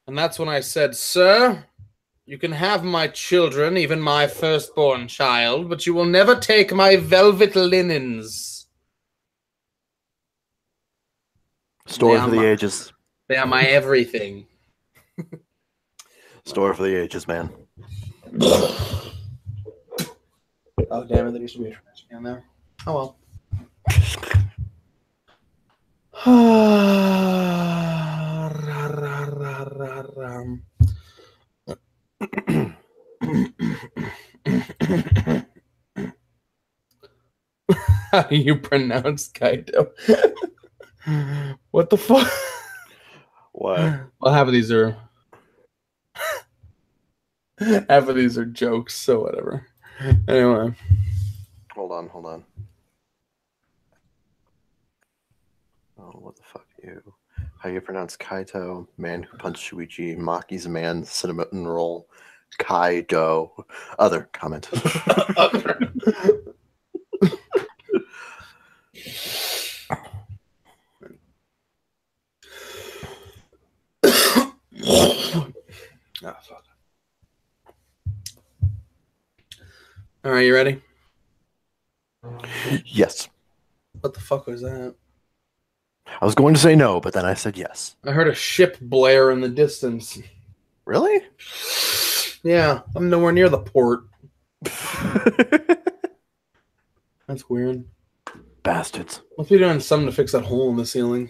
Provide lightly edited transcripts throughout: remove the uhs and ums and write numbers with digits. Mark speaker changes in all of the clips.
Speaker 1: And that's when I said, "Sir, you can have my children, even my firstborn child, but you will never take my velvet linens. They
Speaker 2: Story
Speaker 1: are
Speaker 2: for the
Speaker 1: my,
Speaker 2: ages.
Speaker 1: they are my everything."
Speaker 2: Story for the ages, man.
Speaker 1: Oh, damn it, there used to be a trash can there. Oh, well. How do you pronounce Kaido? What the fuck?
Speaker 2: What?
Speaker 1: Well, half of these are jokes, so whatever. Anyway.
Speaker 2: Hold on. Oh, what the fuck, you? How you pronounce Kaito? Man who punched Shuichi. Maki's a man. Cinnamon roll. Kaido. Other comment.
Speaker 1: Oh, fuck. All right, you ready?
Speaker 2: Yes.
Speaker 1: What the fuck was that?
Speaker 2: I was going to say no, but then I said yes.
Speaker 1: I heard a ship blare in the distance.
Speaker 2: Really?
Speaker 1: Yeah, I'm nowhere near the port. That's weird.
Speaker 2: Bastards.
Speaker 1: Must be doing something to fix that hole in the ceiling.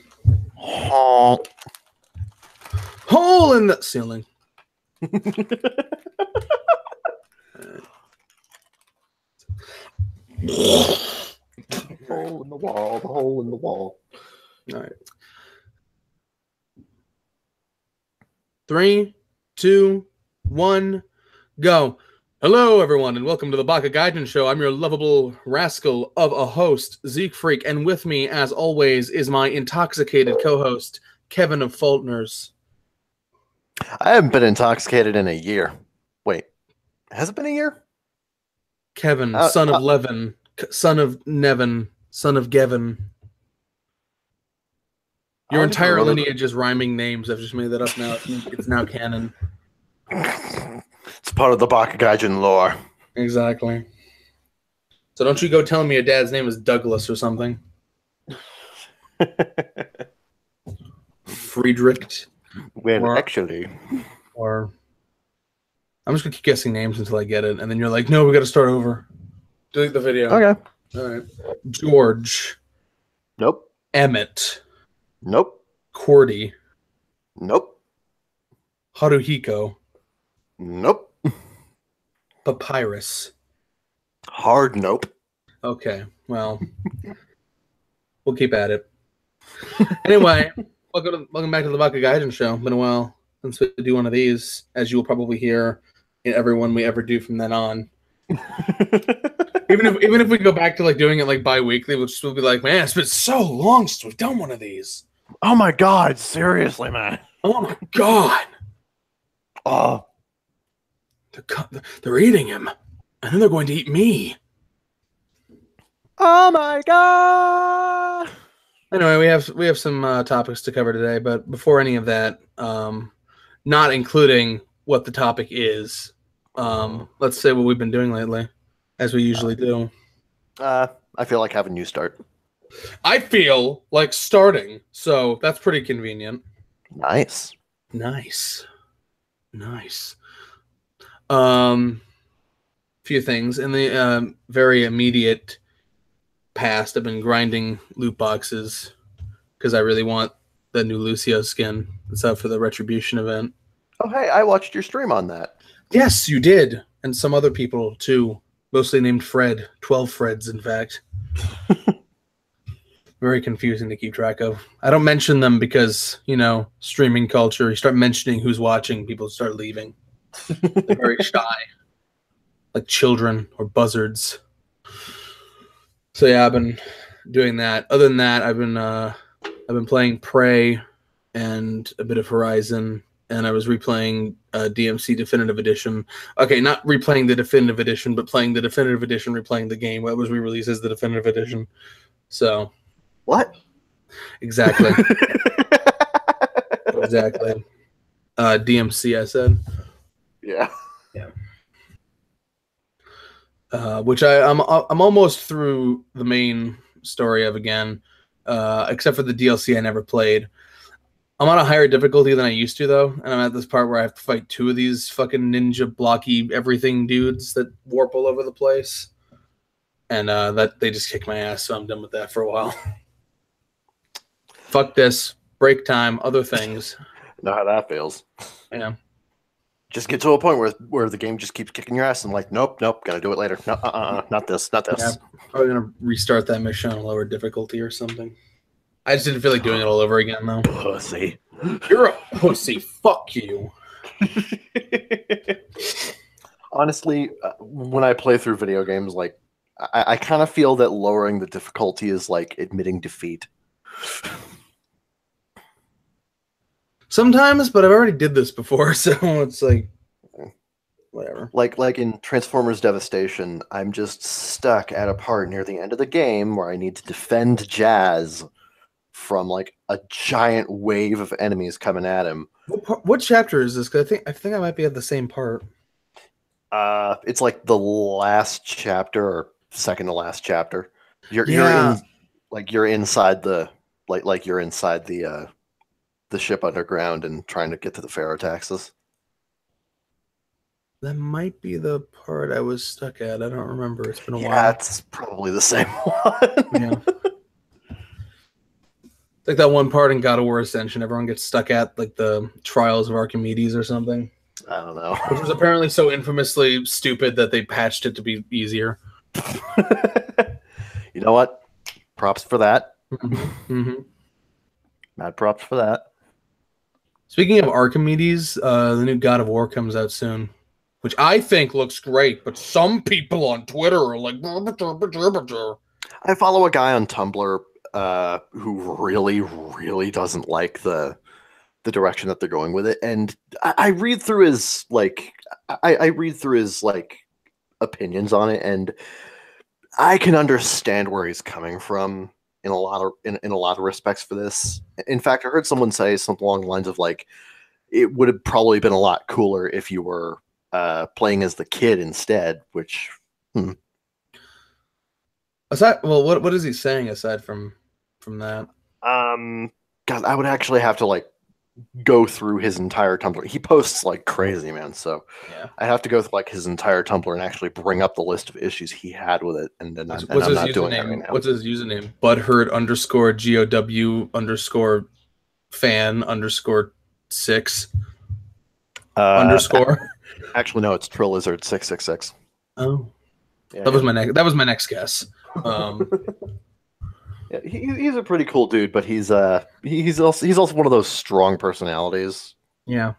Speaker 2: Oh.
Speaker 1: Hole in the ceiling.
Speaker 2: Hole in the wall, the hole in the wall.
Speaker 1: All right. 3, 2, 1, go. Hello, everyone, and welcome to the Baka Gaijin show. I'm your lovable rascal of a host, Zeke Freak, and with me, as always, is my intoxicated co-host, Kevin of Faulkners.
Speaker 2: I haven't been intoxicated in a year. Wait, has it been a year?
Speaker 1: Kevin, son of Levin, son of Nevin, son of Gevin. Your entire lineage is rhyming names. I've just made that up now. It's now canon.
Speaker 2: It's part of the Baka Gaijin lore.
Speaker 1: Exactly. So don't you go telling me your dad's name is Douglas or something. Friedrich.
Speaker 2: Well, actually.
Speaker 1: Or I'm just going to keep guessing names until I get it. And then you're like, no, we got to start over. Delete the video.
Speaker 2: Okay.
Speaker 1: All right. George.
Speaker 2: Nope.
Speaker 1: Emmett.
Speaker 2: Nope.
Speaker 1: Cordy.
Speaker 2: Nope.
Speaker 1: Haruhiko.
Speaker 2: Nope.
Speaker 1: Papyrus.
Speaker 2: Hard nope.
Speaker 1: Okay, well, we'll keep at it. Anyway, welcome back to the Baka Gaijin show. Been a while since we do one of these, as you will probably hear in every one we ever do from then on. even if we go back to like doing it like bi-weekly, we'll just be like, man, it's been so long since we've done one of these.
Speaker 2: Oh my god, seriously, man.
Speaker 1: Oh my god.
Speaker 2: Oh.
Speaker 1: They're eating him, and then they're going to eat me.
Speaker 2: Oh my god.
Speaker 1: Anyway, we have some topics to cover today, but before any of that, not including what the topic is, let's say what we've been doing lately, as we usually do.
Speaker 2: I feel like having you start.
Speaker 1: I feel like starting, so that's pretty convenient.
Speaker 2: Nice.
Speaker 1: Few things in the very immediate past. I've been grinding loot boxes because I really want the new Lucio skin. It's up for the Retribution event.
Speaker 2: Oh, hey, I watched your stream on that.
Speaker 1: Yes, you did. And some other people, too. Mostly named Fred. 12 Freds, in fact. Very confusing to keep track of. I don't mention them because, you know, streaming culture. You start mentioning who's watching, people start leaving. They're very shy. Like children or buzzards. So yeah, I've been doing that. Other than that, I've been playing Prey and a bit of Horizon, and I was replaying DMC Definitive Edition. Okay, not replaying the Definitive Edition, but playing the Definitive Edition, replaying the game that was re-released as the Definitive Edition. So
Speaker 2: what?
Speaker 1: Exactly. Exactly. DMC, I said.
Speaker 2: Yeah.
Speaker 1: Yeah. Which I'm almost through the main story of again, except for the DLC I never played. I'm on a higher difficulty than I used to though, and I'm at this part where I have to fight 2 of these fucking ninja blocky everything dudes that warp all over the place, and that they just kick my ass, so I'm done with that for a while. Fuck this. Break time. Other things.
Speaker 2: Know how that feels.
Speaker 1: Yeah.
Speaker 2: Just get to a point where the game just keeps kicking your ass and like, nope, gotta do it later. No, not this. Yeah,
Speaker 1: probably gonna restart that mission on a lower difficulty or something. I just didn't feel like doing it all over again though.
Speaker 2: Pussy.
Speaker 1: You're a pussy. Fuck you.
Speaker 2: Honestly, when I play through video games, like I kind of feel that lowering the difficulty is like admitting defeat.
Speaker 1: Sometimes, but I've already did this before, so it's like whatever.
Speaker 2: Like in Transformers Devastation, I'm just stuck at a part near the end of the game where I need to defend Jazz from like a giant wave of enemies coming at him.
Speaker 1: What chapter is this? Because I think I might be at the same part.
Speaker 2: It's like the last chapter or second to last chapter. You're inside the the ship underground and trying to get to the Ferrotaxis.
Speaker 1: That might be the part I was stuck at. I don't remember. It's been a while.
Speaker 2: Yeah, it's probably the same one.
Speaker 1: Yeah. It's like that one part in God of War Ascension everyone gets stuck at, like the Trials of Archimedes or something.
Speaker 2: I don't know.
Speaker 1: Which was apparently so infamously stupid that they patched it to be easier.
Speaker 2: You know what? Props for that.
Speaker 1: Mm-hmm.
Speaker 2: Mad props for that.
Speaker 1: Speaking of Archimedes, the new God of War comes out soon, which I think looks great, but some people on Twitter are like...
Speaker 2: I follow a guy on Tumblr who really, really doesn't like the direction that they're going with it, and I read through his opinions on it, and I can understand where he's coming from in a lot of respects for this. In fact, I heard someone say something along the lines of like, it would have probably been a lot cooler if you were playing as the kid instead. Which,
Speaker 1: aside, well, what is he saying aside from that?
Speaker 2: God, I would actually have to like go through his entire Tumblr. He posts like crazy, man. So
Speaker 1: yeah,
Speaker 2: I have to go through like his entire Tumblr and actually bring up the list of issues he had with it. And then
Speaker 1: what's his username? What's his username? Butthurt_GOW_fan_6 underscore.
Speaker 2: Actually, no, it's Trillizard666.
Speaker 1: Oh,
Speaker 2: yeah,
Speaker 1: that was my next guess.
Speaker 2: Yeah, he's a pretty cool dude, but he's also one of those strong personalities.
Speaker 1: Yeah,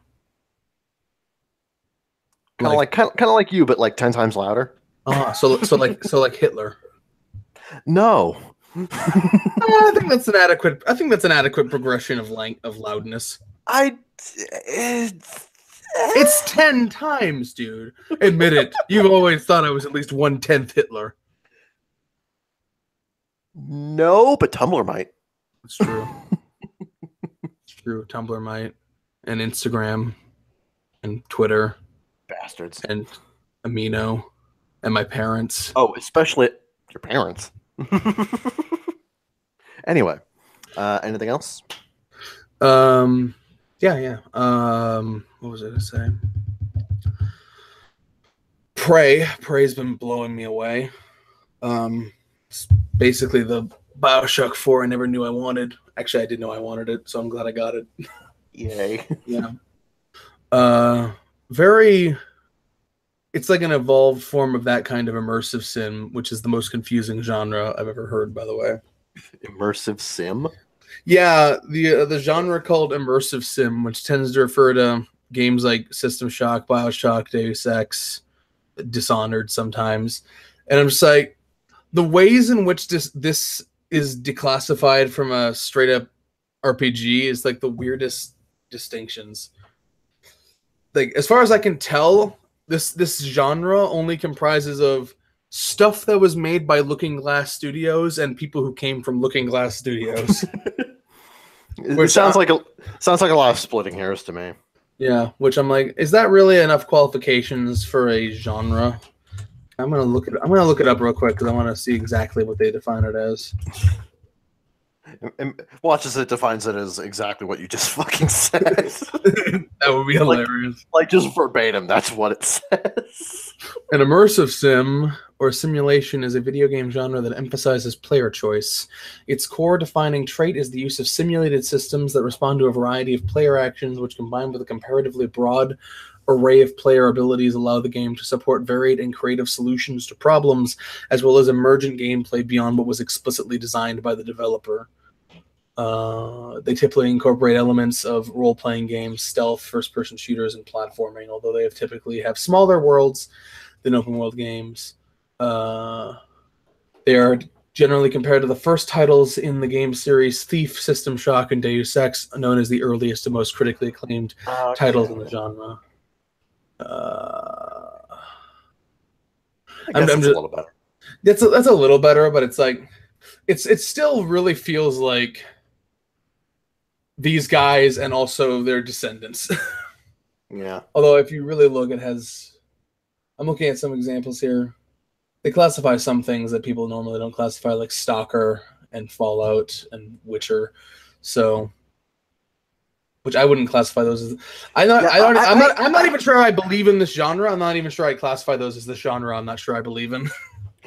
Speaker 2: kind of like you, but like 10 times louder.
Speaker 1: So like Hitler.
Speaker 2: No,
Speaker 1: I think that's an adequate. I think that's an adequate progression of loudness. It's 10 times, dude. Admit it. You've always thought I was at least 1/10 Hitler.
Speaker 2: No, but Tumblr might.
Speaker 1: It's true. It's true. Tumblr might, and Instagram, and Twitter,
Speaker 2: bastards,
Speaker 1: and Amino, and my parents.
Speaker 2: Oh, especially your parents. Anyway, anything else?
Speaker 1: Yeah. What was I gonna say? Prey's been blowing me away. It's basically the BioShock 4 I never knew I wanted. Actually, I did know I wanted it, so I'm glad I got it.
Speaker 2: Yay.
Speaker 1: Yeah. It's like an evolved form of that kind of immersive sim, which is the most confusing genre I've ever heard, by the way.
Speaker 2: Immersive sim?
Speaker 1: Yeah, the genre called immersive sim, which tends to refer to games like System Shock, BioShock, Deus Ex, Dishonored sometimes. And I'm just like, the ways in which this is declassified from a straight up RPG is like the weirdest distinctions. Like, as far as I can tell, this genre only comprises of stuff that was made by Looking Glass Studios and people who came from Looking Glass Studios.
Speaker 2: It sounds like a lot of splitting hairs to me.
Speaker 1: Yeah, which I'm like, is that really enough qualifications for a genre? I'm gonna look it up real quick because I want to see exactly what they define it as.
Speaker 2: And watch as it defines it as exactly what you just fucking said.
Speaker 1: That would be hilarious.
Speaker 2: Like just verbatim, that's what it says.
Speaker 1: An immersive sim or simulation is a video game genre that emphasizes player choice. Its core defining trait is the use of simulated systems that respond to a variety of player actions, which combined with a comparatively broad array of player abilities allow the game to support varied and creative solutions to problems, as well as emergent gameplay beyond what was explicitly designed by the developer. They typically incorporate elements of role-playing games, stealth, first-person shooters, and platforming, although they typically have smaller worlds than open-world games. They are generally compared to the first titles in the game series Thief, System Shock, and Deus Ex, known as the earliest and most critically acclaimed titles in the genre.
Speaker 2: I guess it's a little better.
Speaker 1: That's a little better, but it's like it still really feels like these guys and also their descendants.
Speaker 2: Yeah.
Speaker 1: Although if you really look, I'm looking at some examples here. They classify some things that people normally don't classify, like Stalker and Fallout and Witcher. So, which I wouldn't classify those as. I'm not even sure I believe in this genre. I'm not even sure I classify those as the genre. I'm not sure I believe in.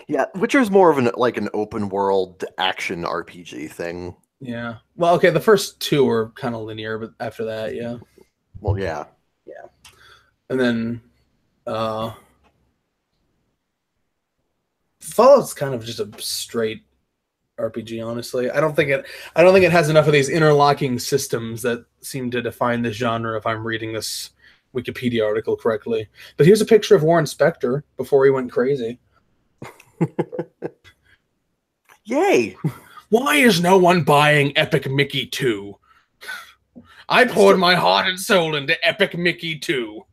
Speaker 2: Yeah, Witcher is more of an open world action RPG thing.
Speaker 1: Yeah. Well, okay. The first two are kind of linear, but after that, yeah.
Speaker 2: Well, yeah.
Speaker 1: And then Fallout's kind of just a straight RPG, honestly. I don't think it has enough of these interlocking systems that seem to define this genre if I'm reading this Wikipedia article correctly. But here's a picture of Warren Spector before he went crazy.
Speaker 2: Yay!
Speaker 1: Why is no one buying Epic Mickey 2? I poured my heart and soul into Epic Mickey 2.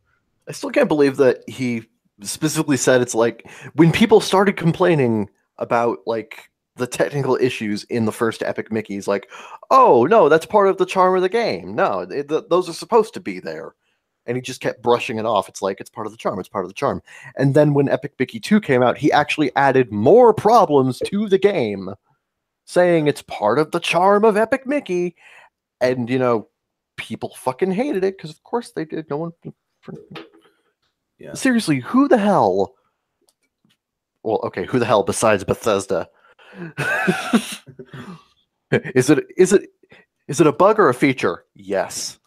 Speaker 2: I still can't believe that he specifically said it's like when people started complaining about like the technical issues in the first Epic Mickey's, like, oh no, that's part of the charm of the game. No, those are supposed to be there. And he just kept brushing it off. It's like, it's part of the charm. It's part of the charm. And then when Epic Mickey 2 came out, he actually added more problems to the game, saying it's part of the charm of Epic Mickey. And, you know, people fucking hated it because, of course, they did. No one.
Speaker 1: Yeah.
Speaker 2: Seriously, who the hell? Well, okay, who the hell besides Bethesda? Is it a bug or a feature? Yes.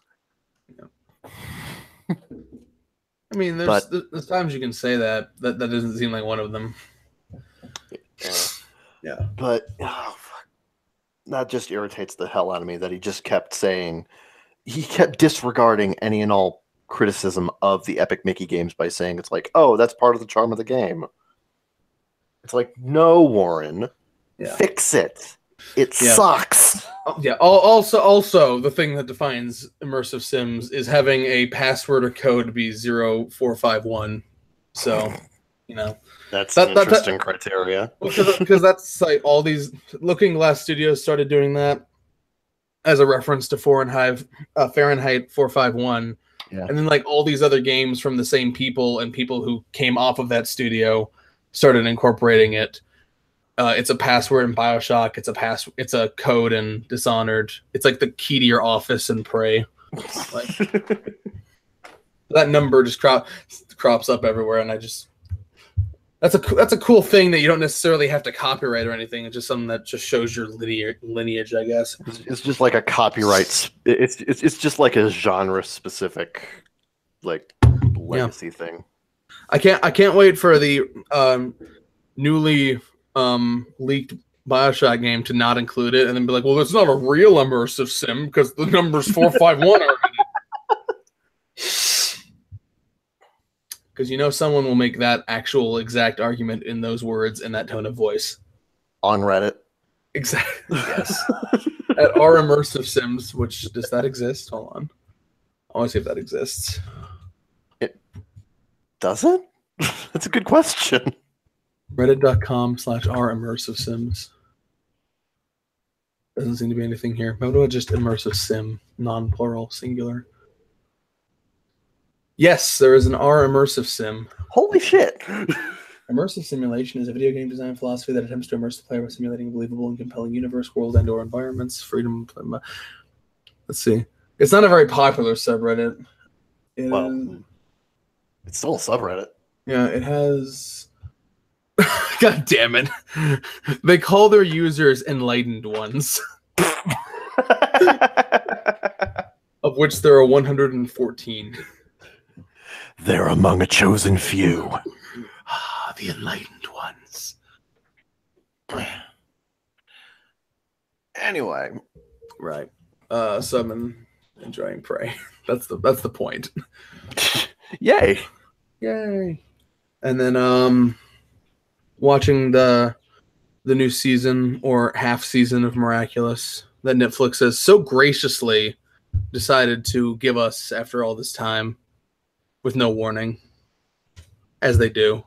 Speaker 1: I mean, there's times you can say that doesn't seem like one of them.
Speaker 2: Yeah. But that just irritates the hell out of me that he just kept saying, he kept disregarding any and all criticism of the Epic Mickey games by saying it's like, oh, that's part of the charm of the game. It's like, no, Warren, fix it. It sucks.
Speaker 1: Yeah. Also, the thing that defines immersive sims is having a password or code be 0451. So, you know,
Speaker 2: that's an interesting criteria.
Speaker 1: Because that's like all these Looking Glass Studios started doing that as a reference to Fahrenheit 451.
Speaker 2: Yeah.
Speaker 1: And then like all these other games from the same people and people who came off of that studio started incorporating it. It's a password in BioShock. It's a code in Dishonored. It's like the key to your office in Prey. Like, that number just crops up everywhere, and that's a cool thing that you don't necessarily have to copyright or anything. It's just something that just shows your lineage, I guess.
Speaker 2: It's just like a copyright. It's just like a genre specific, like legacy thing.
Speaker 1: I can't wait for the newly leaked BioShock game to not include it and then be like, well, it's not a real immersive sim because the number's 451 are in it. Because you know someone will make that actual exact argument in those words in that tone of voice.
Speaker 2: On Reddit.
Speaker 1: Exactly. Yes. At our immersive sims, which does that exist? Hold on. I want to see if that exists.
Speaker 2: It does it? That's a good question.
Speaker 1: Reddit.com/our immersive sims. Doesn't seem to be anything here. How about just immersive sim, non-plural, singular? Yes, there is an R immersive sim.
Speaker 2: Holy shit!
Speaker 1: Immersive simulation is a video game design philosophy that attempts to immerse the player by simulating a believable and compelling universe, world, and/or environments. Freedom. Let's see. It's not a very popular subreddit.
Speaker 2: Well, it's still a subreddit.
Speaker 1: Yeah, it has. God damn it! They call their users enlightened ones, of which there are 114.
Speaker 2: They're among a chosen few.
Speaker 1: The enlightened ones.
Speaker 2: Anyway,
Speaker 1: right. Summon, enjoying prey. That's the point.
Speaker 2: Yay!
Speaker 1: And then watching the new season or half season of Miraculous that Netflix has so graciously decided to give us after all this time with no warning, as they do.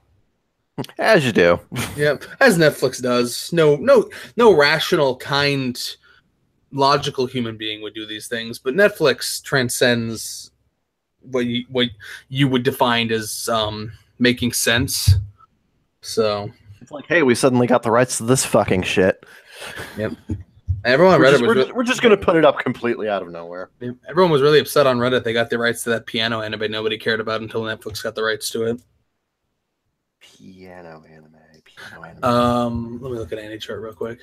Speaker 2: As you do.
Speaker 1: Yep, as Netflix does. No rational, kind, logical human being would do these things, but Netflix transcends what you would define as making sense. So
Speaker 2: it's like, hey, we suddenly got the rights to this fucking shit.
Speaker 1: Yep. Everyone on Reddit
Speaker 2: we're just gonna put it up completely out of nowhere.
Speaker 1: Everyone was really upset on Reddit. They got the rights to that piano anime nobody cared about until Netflix got the rights to it.
Speaker 2: Piano anime.
Speaker 1: Let me look at AniChart real quick.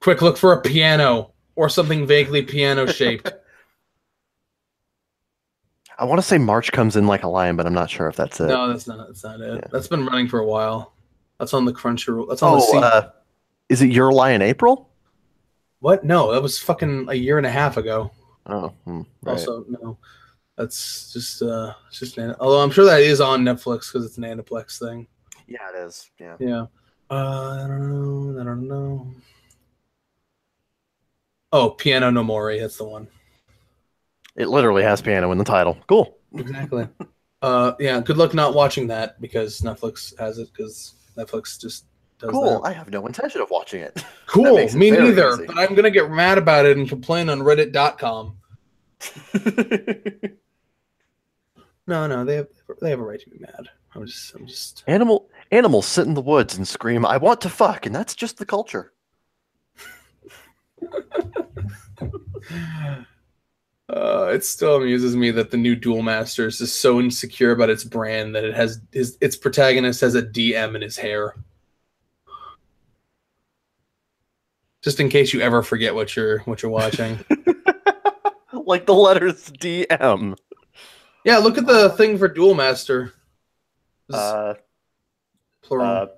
Speaker 1: Quick look for a piano or something vaguely piano shaped.
Speaker 2: I want to say March comes in like a lion, but I'm not sure if that's it.
Speaker 1: No, that's not it. Yeah. That's been running for a while. That's on the Crunchyroll. That's on the
Speaker 2: is it Your Lie in April?
Speaker 1: What? No, that was fucking a year and a half ago.
Speaker 2: Oh, right.
Speaker 1: Also, no. That's just although I'm sure that is on Netflix because it's an Aniplex thing.
Speaker 2: Yeah, it is. Yeah.
Speaker 1: Yeah. I don't know. Oh, Piano no Mori. That's the one.
Speaker 2: It literally has piano in the title. Cool.
Speaker 1: Exactly. Yeah. Good luck not watching that because Netflix has it because Netflix just does
Speaker 2: cool.
Speaker 1: That.
Speaker 2: I have no intention of watching it.
Speaker 1: Cool. Me neither. Easy. But I'm gonna get mad about it and complain on Reddit.com. No, they have a right to be mad. I'm just
Speaker 2: Animals sit in the woods and scream, "I want to fuck," and that's just the culture.
Speaker 1: It still amuses me that the new Duel Masters is so insecure about its brand that it has its protagonist has a DM in his hair. Just in case you ever forget what you're watching.
Speaker 2: Like the letters DM.
Speaker 1: Yeah, look at the thing for Duel Master.
Speaker 2: Plural.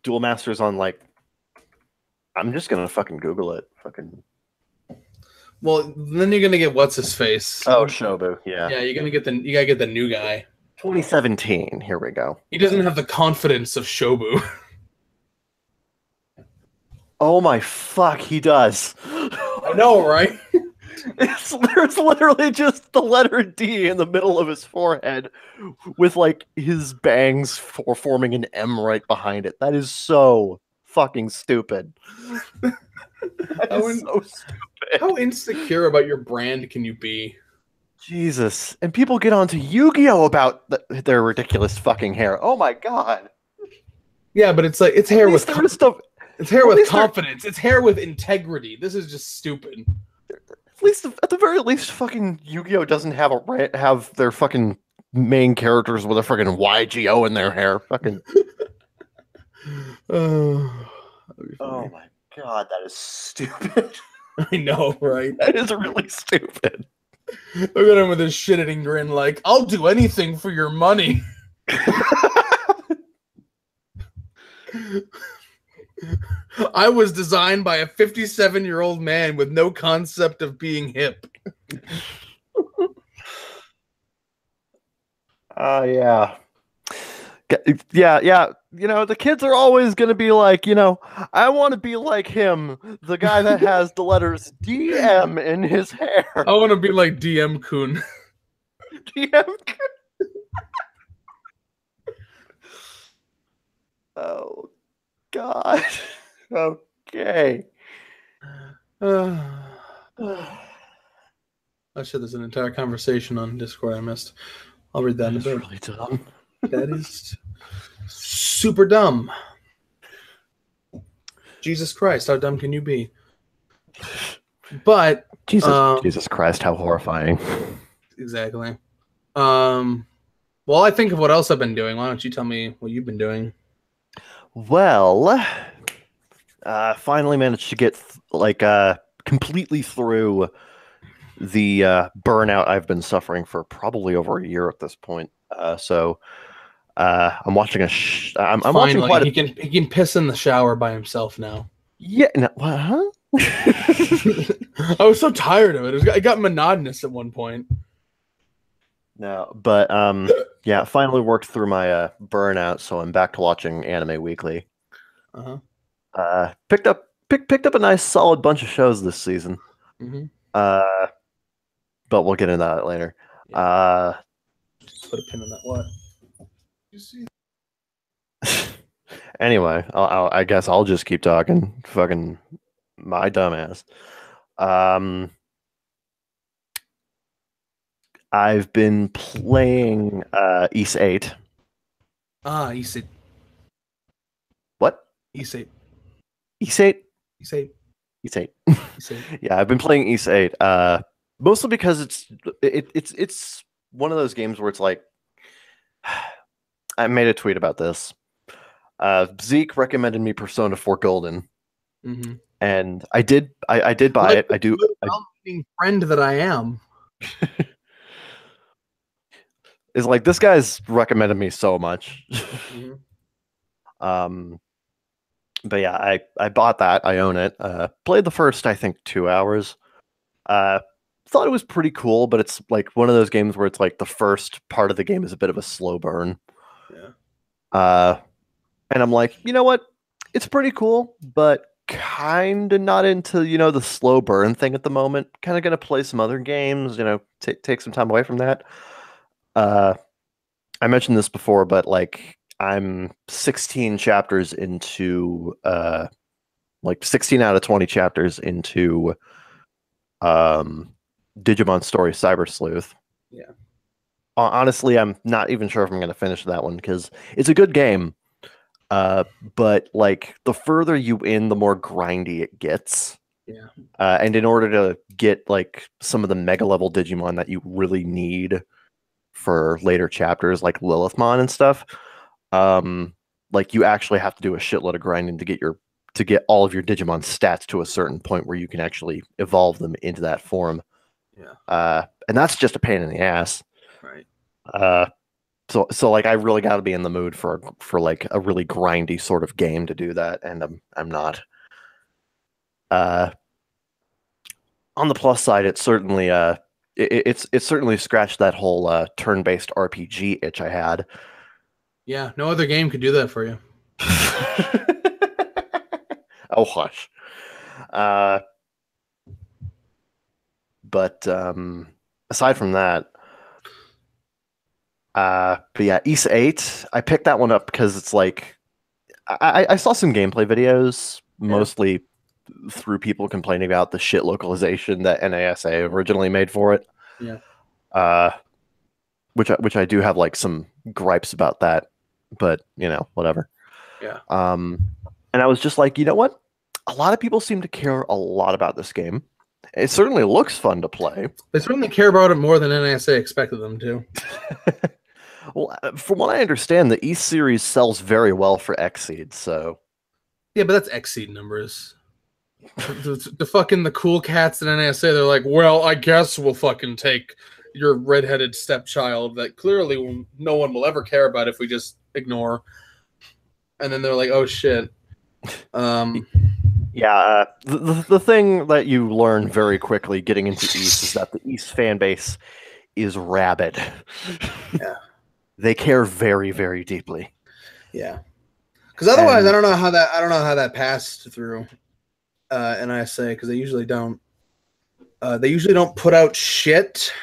Speaker 2: Duel Masters on like. I'm just gonna fucking Google it. Fucking.
Speaker 1: Well, then you're gonna get what's his face.
Speaker 2: Oh, Shobu. Yeah.
Speaker 1: Yeah, you gotta get the new guy.
Speaker 2: 2017. Here we go.
Speaker 1: He doesn't have the confidence of Shobu.
Speaker 2: Oh my fuck, he does.
Speaker 1: I know, right?
Speaker 2: There's literally just the letter D in the middle of his forehead with like his bangs forming an M right behind it. That is so fucking stupid. So stupid.
Speaker 1: How insecure about your brand can you be?
Speaker 2: Jesus. And people get onto Yu-Gi-Oh! About their ridiculous fucking hair. Oh my god.
Speaker 1: Yeah, but it's like it's hair with it's hair with confidence. It's hair with integrity. This is just stupid.
Speaker 2: At the very least, fucking Yu-Gi-Oh! Doesn't have their fucking main characters with a fucking YGO in their hair. Fucking.
Speaker 1: Oh
Speaker 2: my god, that is stupid.
Speaker 1: I know, right?
Speaker 2: That is really stupid.
Speaker 1: Look at him with his shit-eating grin, like, I'll do anything for your money. I was designed by a 57-year-old man with no concept of being hip.
Speaker 2: Yeah. Yeah. You know, the kids are always going to be like, you know, I want to be like him, the guy that has the letters DM in his hair.
Speaker 1: I want to be like DM Kun.
Speaker 2: DM Kun. Oh, God. Okay.
Speaker 1: Oh shit, there's an entire conversation on Discord I missed. I'll read that in a bit.
Speaker 2: Really dumb.
Speaker 1: That is super dumb. Jesus Christ, how dumb can you be? But
Speaker 2: Jesus Christ, how horrifying.
Speaker 1: Exactly. Well, I think of what else I've been doing. Why don't you tell me what you've been doing?
Speaker 2: Well, finally managed to get completely through the burnout I've been suffering for probably over a year at this point. So I'm watching I'm watching quite.
Speaker 1: He can piss in the shower by himself now.
Speaker 2: Yeah. No, huh?
Speaker 1: I was so tired of it. It got monotonous at one point.
Speaker 2: No, but yeah, finally worked through my burnout, so I'm back to watching Anime Weekly. Picked up a nice solid bunch of shows this season.
Speaker 1: Mm-hmm.
Speaker 2: But we'll get into that later.
Speaker 1: Yeah. Put a pin in that. What? You see?
Speaker 2: Anyway, I guess I'll just keep talking. Fucking my dumbass. I've been playing Ys 8.
Speaker 1: Ys 8.
Speaker 2: What?
Speaker 1: Ys 8.
Speaker 2: Ys 8?
Speaker 1: Ys 8.
Speaker 2: Ys 8. Yeah, I've been playing Ys 8. Mostly because it's one of those games where it's like I made a tweet about this. Zeke recommended me Persona 4 Golden.
Speaker 1: Mm-hmm.
Speaker 2: And I did buy it. I do.
Speaker 1: Friend that I am.
Speaker 2: Is like this guy's recommended me so much.
Speaker 1: Mm-hmm.
Speaker 2: But yeah, I bought that. I own it. Played the first, I think, 2 hours. Thought it was pretty cool, but it's like one of those games where it's like the first part of the game is a bit of a slow burn.
Speaker 1: Yeah.
Speaker 2: And I'm like, you know what? It's pretty cool, but kind of not into, the slow burn thing at the moment. Kind of going to play some other games, take some time away from that. I mentioned this before, but like I'm 16 chapters into, 16 out of 20 chapters into Digimon Story Cyber Sleuth.
Speaker 1: Yeah.
Speaker 2: Honestly, I'm not even sure if I'm going to finish that one because it's a good game. But like the further you in, the more grindy it gets.
Speaker 1: Yeah.
Speaker 2: And in order to get like some of the mega level Digimon that you really need for later chapters, like Lilithmon and stuff, like you actually have to do a shitload of grinding to get all of your Digimon stats to a certain point where you can actually evolve them into that form.
Speaker 1: Yeah.
Speaker 2: And that's just a pain in the ass.
Speaker 1: Right.
Speaker 2: So like I really got to be in the mood for like a really grindy sort of game to do that, and I'm not. On the plus side, it's certainly it's certainly scratched that whole turn-based RPG itch I had.
Speaker 1: Yeah, no other game could do that for you.
Speaker 2: Oh hush. But aside from that. But yeah, Ys 8, I picked that one up because it's like I saw some gameplay videos, mostly through people complaining about the shit localization that NASA originally made for it.
Speaker 1: Yeah.
Speaker 2: Which I do have like some gripes about that, but whatever.
Speaker 1: Yeah.
Speaker 2: And I was just like, you know what? A lot of people seem to care a lot about this game. It certainly looks fun to play.
Speaker 1: They certainly care about it more than NASA expected them to.
Speaker 2: Well, from what I understand, the East series sells very well for Xseed, so...
Speaker 1: Yeah, but that's Xseed numbers. the fucking the cool cats at NASA, they're like, well, I guess we'll fucking take your redheaded stepchild that clearly no one will ever care about if we just ignore. And then they're like, oh, shit.
Speaker 2: Yeah, the thing that you learn very quickly getting into East is that the East fan base is rabid.
Speaker 1: Yeah.
Speaker 2: They care very, very deeply.
Speaker 1: Yeah, because otherwise, I don't know how that passed through NISA, because they usually don't. They usually don't put out shit.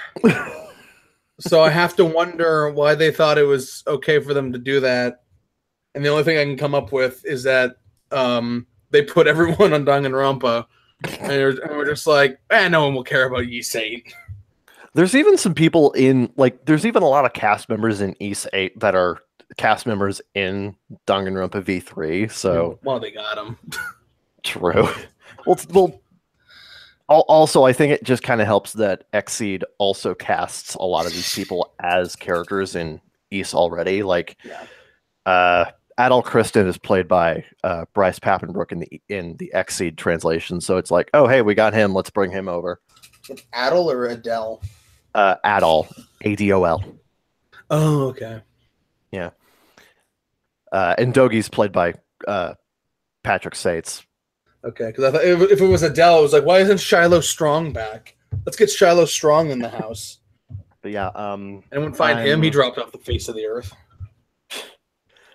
Speaker 1: So I have to wonder why they thought it was okay for them to do that. And the only thing I can come up with is that they put everyone on Danganronpa, and we're just like, no one will care about Ys 8.
Speaker 2: There's even some people in there's even a lot of cast members in East 8 that are cast members in Danganronpa V3. So
Speaker 1: Well, they got them.
Speaker 2: true. Well, also I think it just kind of helps that Exceed also casts a lot of these people as characters in East already. Like, Adol Kristen is played by Bryce Papenbrook in the Exceed translation. So it's like, oh hey, we got him. Let's bring him over.
Speaker 1: Adol or Adele?
Speaker 2: Adol, Adol.
Speaker 1: Oh, okay.
Speaker 2: Yeah. And Dogi's played by Patrick Sates.
Speaker 1: Okay, because I thought if it was Adele, I was like, why isn't Shiloh Strong back? Let's get Shiloh Strong in the house.
Speaker 2: But yeah,
Speaker 1: anyone find him? He dropped off the face of the earth.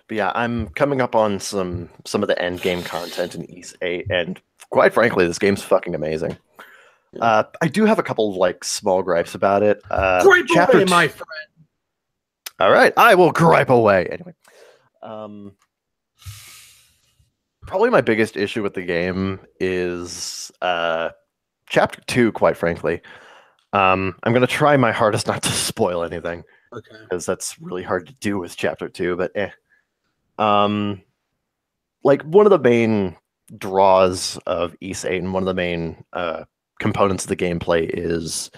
Speaker 2: But yeah, I'm coming up on some of the end game content in East 8, and quite frankly, this game's fucking amazing. I do have a couple of like small gripes about it.
Speaker 1: Gripe away, my friend.
Speaker 2: All right, I will gripe away. Anyway, probably my biggest issue with the game is Chapter 2, quite frankly. I'm going to try my hardest not to spoil anything.
Speaker 1: Okay.
Speaker 2: Because that's really hard to do with Chapter 2, but like, one of the main draws of East 8 and one of the main components of the gameplay is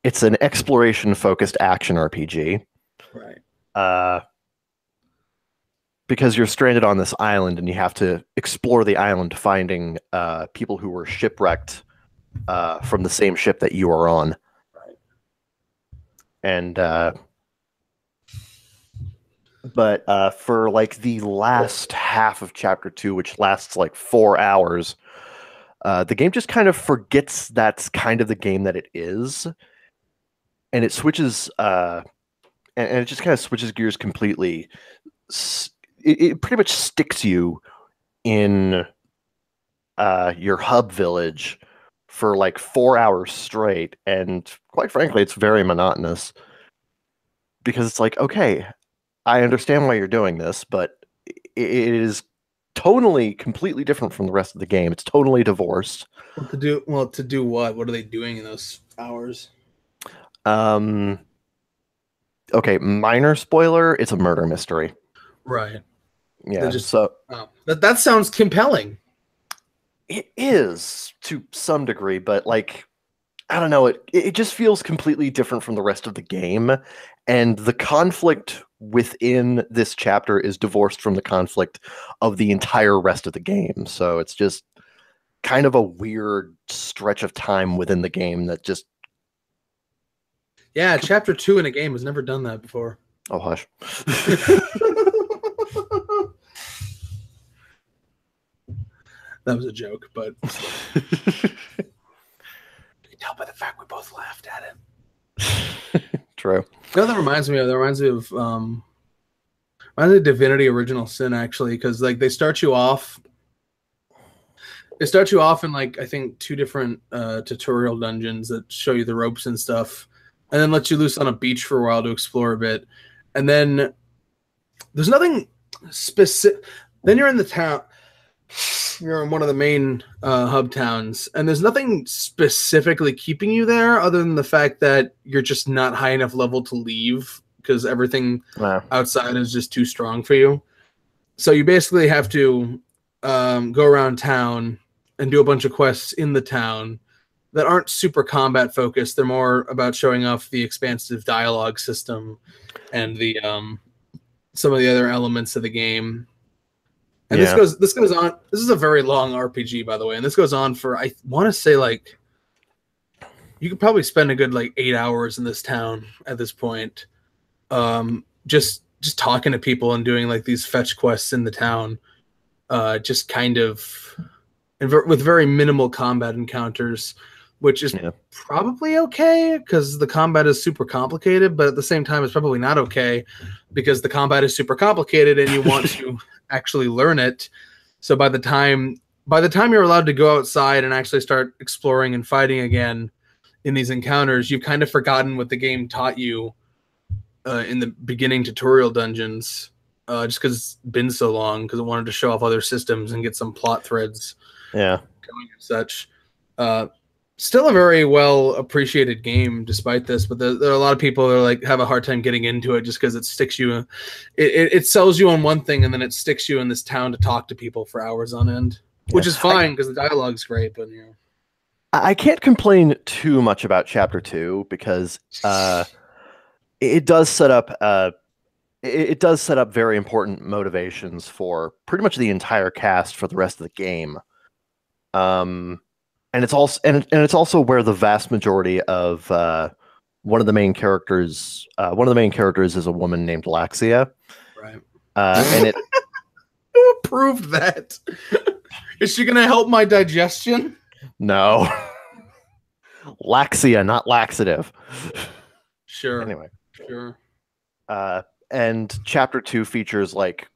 Speaker 2: it's an exploration-focused action RPG.
Speaker 1: Right.
Speaker 2: Because you're stranded on this island and you have to explore the island, finding people who were shipwrecked from the same ship that you are on.
Speaker 1: Right.
Speaker 2: And but for like the last half of Chapter 2, which lasts like 4 hours, the game just kind of forgets that's kind of the game that it is, and it switches and it just kind of switches gears completely. It pretty much sticks you in your hub village for like 4 hours straight, and quite frankly, it's very monotonous because it's like, okay, I understand why you're doing this, but it is tonally completely different from the rest of the game. It's totally divorced.
Speaker 1: To do what? What are they doing in those hours?
Speaker 2: Okay, minor spoiler, it's a murder mystery.
Speaker 1: Right.
Speaker 2: Yeah.
Speaker 1: That sounds compelling.
Speaker 2: It is to some degree, but like, I don't know, it just feels completely different from the rest of the game, and the conflict within this chapter is divorced from the conflict of the entire rest of the game. So it's just kind of a weird stretch of time within the game that just...
Speaker 1: Yeah, Chapter 2 in a game has never done that before.
Speaker 2: Oh, hush.
Speaker 1: That was a joke, but you can tell by the fact we both laughed at it.
Speaker 2: True.
Speaker 1: You know, that reminds me of Divinity Original Sin, actually, because like they start you off in like, I think 2 different tutorial dungeons that show you the ropes and stuff, and then let you loose on a beach for a while to explore a bit, and then there's nothing specific. Then you're in the town. You're in one of the main hub towns, and there's nothing specifically keeping you there other than the fact that you're just not high enough level to leave because everything outside is just too strong for you. So you basically have to go around town and do a bunch of quests in the town that aren't super combat focused. They're more about showing off the expansive dialogue system and the some of the other elements of the game. And this goes on. This is a very long RPG, by the way, and this goes on for, I want to say, like, you could probably spend a good like 8 hours in this town at this point, just talking to people and doing like these fetch quests in the town, just kind of, and with very minimal combat encounters, which is probably okay because the combat is super complicated, but at the same time, it's probably not okay because the combat is super complicated and you want to actually learn it. So by the time you're allowed to go outside and actually start exploring and fighting again in these encounters, you've kind of forgotten what the game taught you in the beginning tutorial dungeons, just because it's been so long, because it wanted to show off other systems and get some plot threads
Speaker 2: going
Speaker 1: and such. Still a very well appreciated game despite this, but there are a lot of people that like have a hard time getting into it just because it sticks you. It sells you on one thing and then it sticks you in this town to talk to people for hours on end, which is fine because the dialogue's great. But
Speaker 2: I can't complain too much about Chapter 2 because it does set up very important motivations for pretty much the entire cast for the rest of the game. And it's also where the vast majority of one of the main characters is a woman named Laxia.
Speaker 1: Right.
Speaker 2: And it
Speaker 1: Who approved that? Is she gonna help my digestion?
Speaker 2: No. Laxia, not laxative.
Speaker 1: Sure.
Speaker 2: Anyway.
Speaker 1: Sure.
Speaker 2: And Chapter 2 features like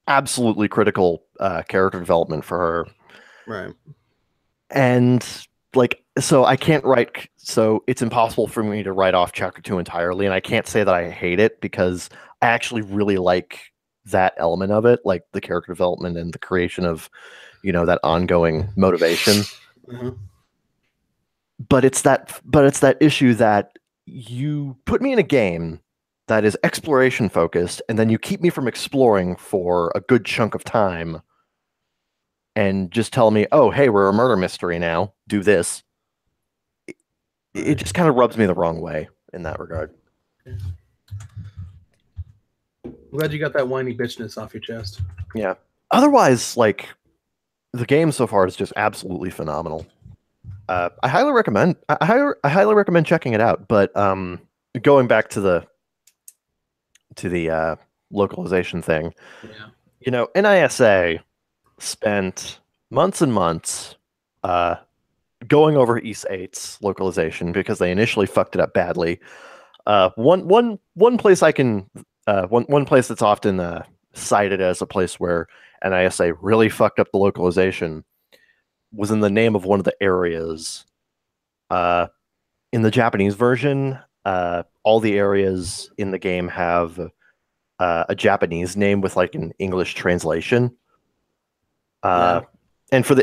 Speaker 2: absolutely critical character development for her.
Speaker 1: Right.
Speaker 2: And like, so I can't write, so it's impossible for me to write off Chapter 2 entirely, and I can't say that I hate it because I actually really like that element of it, like the character development and the creation of, that ongoing motivation.
Speaker 1: Mm-hmm.
Speaker 2: But it's that issue that you put me in a game that is exploration focused, and then you keep me from exploring for a good chunk of time, and just tell me, "Oh, hey, we're a murder mystery now. Do this." It just kind of rubs me the wrong way in that regard.
Speaker 1: I'm glad you got that whiny bitchness off your chest.
Speaker 2: Yeah. Otherwise, like, the game so far is just absolutely phenomenal. I highly recommend. I highly recommend checking it out. But going back to the localization thing, NISA spent months and months going over East 8's localization because they initially fucked it up badly. One place one place that's often cited as a place where NISA really fucked up the localization was in the name of one of the areas. In the Japanese version, all the areas in the game have a Japanese name with like an English translation. And for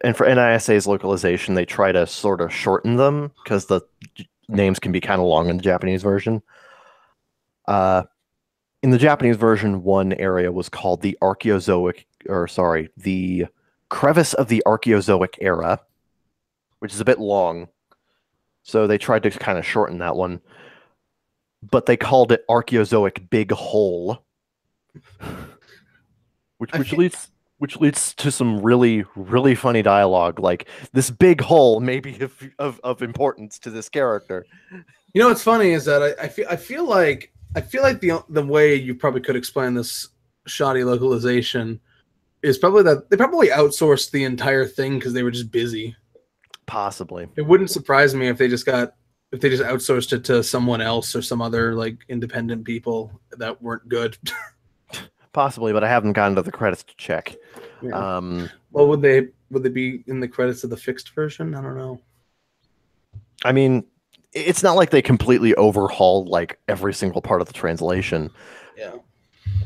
Speaker 2: NISA's localization, they try to sort of shorten them because the names can be kind of long in the Japanese version. In the Japanese version, one area was called the the Crevice of the Archaeozoic Era, which is a bit long. So they tried to kind of shorten that one. But they called it Archaeozoic Big Hole. which leads to some really, really funny dialogue, like this big hole may be of importance to this character.
Speaker 1: What's funny is that I feel like the way you probably could explain this shoddy localization is probably that they probably outsourced the entire thing because they were just busy.
Speaker 2: Possibly.
Speaker 1: It wouldn't surprise me if they just outsourced it to someone else or some other like independent people that weren't good.
Speaker 2: Possibly, but I haven't gotten to the credits to check.
Speaker 1: Yeah. Well, would they be in the credits of the fixed version? I don't know.
Speaker 2: I mean, it's not like they completely overhauled like every single part of the translation.
Speaker 1: Yeah.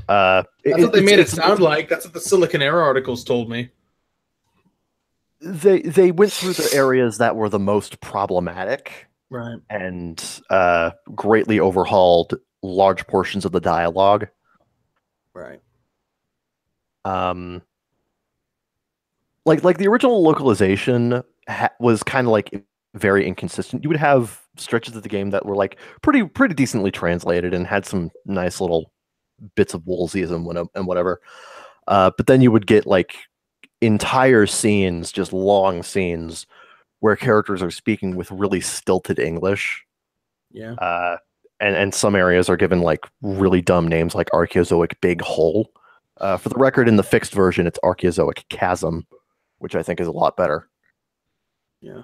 Speaker 1: That's what they made it sound like. That's what the Silicon Era articles told me.
Speaker 2: They went through the areas that were the most problematic,
Speaker 1: right, and
Speaker 2: greatly overhauled large portions of the dialogue.
Speaker 1: Right.
Speaker 2: Like the original localization was kind of like very inconsistent. You would have stretches of the game that were like pretty decently translated and had some nice little bits of Woolseyism and whatever. But then you would get like entire scenes, just long scenes, where characters are speaking with really stilted English.
Speaker 1: Yeah.
Speaker 2: And some areas are given like really dumb names like Archaeozoic Big Hole. For the record, in the fixed version, it's Archaeozoic Chasm, which I think is a lot better.
Speaker 1: Yeah.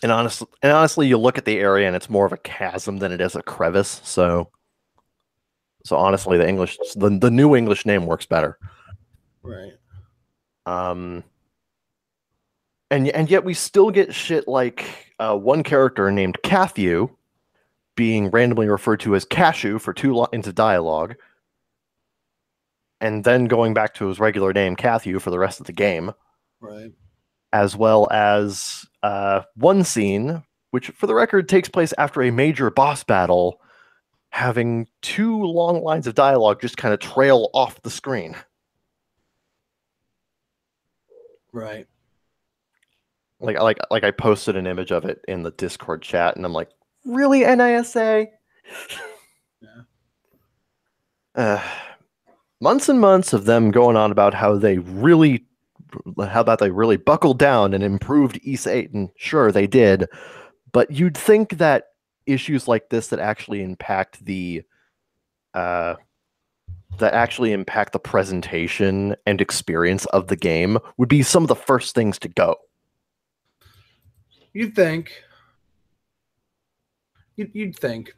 Speaker 2: And honestly, you look at the area and it's more of a chasm than it is a crevice. So honestly, the new English name works better.
Speaker 1: Right.
Speaker 2: And yet we still get shit like one character named Cathew being randomly referred to as Cashew for 2 lines of dialogue, and then going back to his regular name Cathew for the rest of the game.
Speaker 1: Right.
Speaker 2: as well as one scene, which for the record takes place after a major boss battle, having 2 long lines of dialogue just kind of trail off the screen.
Speaker 1: Right.
Speaker 2: Like I posted an image of it in the Discord chat, and I'm like, really, NISA?
Speaker 1: Yeah.
Speaker 2: Months and months of them going on about how they really buckled down and improved Ys 8, and sure they did, but you'd think that issues like this that actually impact the presentation and experience of the game would be some of the first things to go.
Speaker 1: You'd think. You'd think.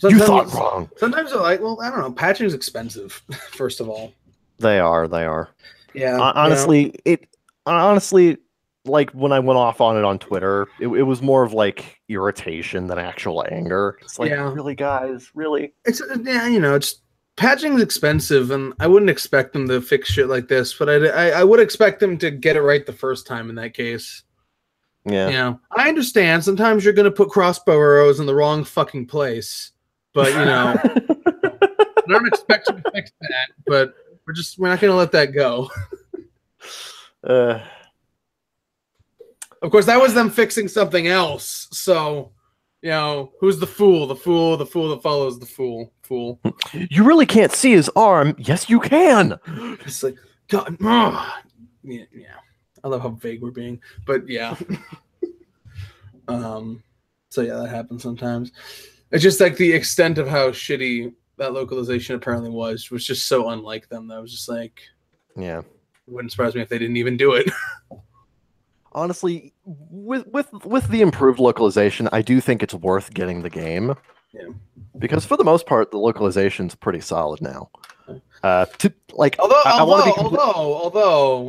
Speaker 2: You thought wrong.
Speaker 1: Sometimes they're like, well, I don't know. Patching is expensive. First of all,
Speaker 2: they are.
Speaker 1: Yeah.
Speaker 2: Honestly, like when I went off on it on Twitter, it was more of like irritation than actual anger. It's like, really, guys, really?
Speaker 1: It's it's patching is expensive, and I wouldn't expect them to fix shit like this, but I would expect them to get it right the first time in that case.
Speaker 2: Yeah.
Speaker 1: I understand. Sometimes you're gonna put crossbow arrows in the wrong fucking place, but I don't expect you to fix that. But we're not gonna let that go. Of course, that was them fixing something else. So, who's the fool? The fool that follows the fool. Fool.
Speaker 2: You really can't see his arm. Yes, you can.
Speaker 1: It's like, God, yeah. I love how vague we're being, but yeah. So yeah, that happens sometimes. It's just like the extent of how shitty that localization apparently was just so unlike them. That was just like,
Speaker 2: yeah,
Speaker 1: it wouldn't surprise me if they didn't even do it.
Speaker 2: Honestly, with the improved localization, I do think it's worth getting the game.
Speaker 1: Yeah.
Speaker 2: Because for the most part, the localization's pretty solid now. Although,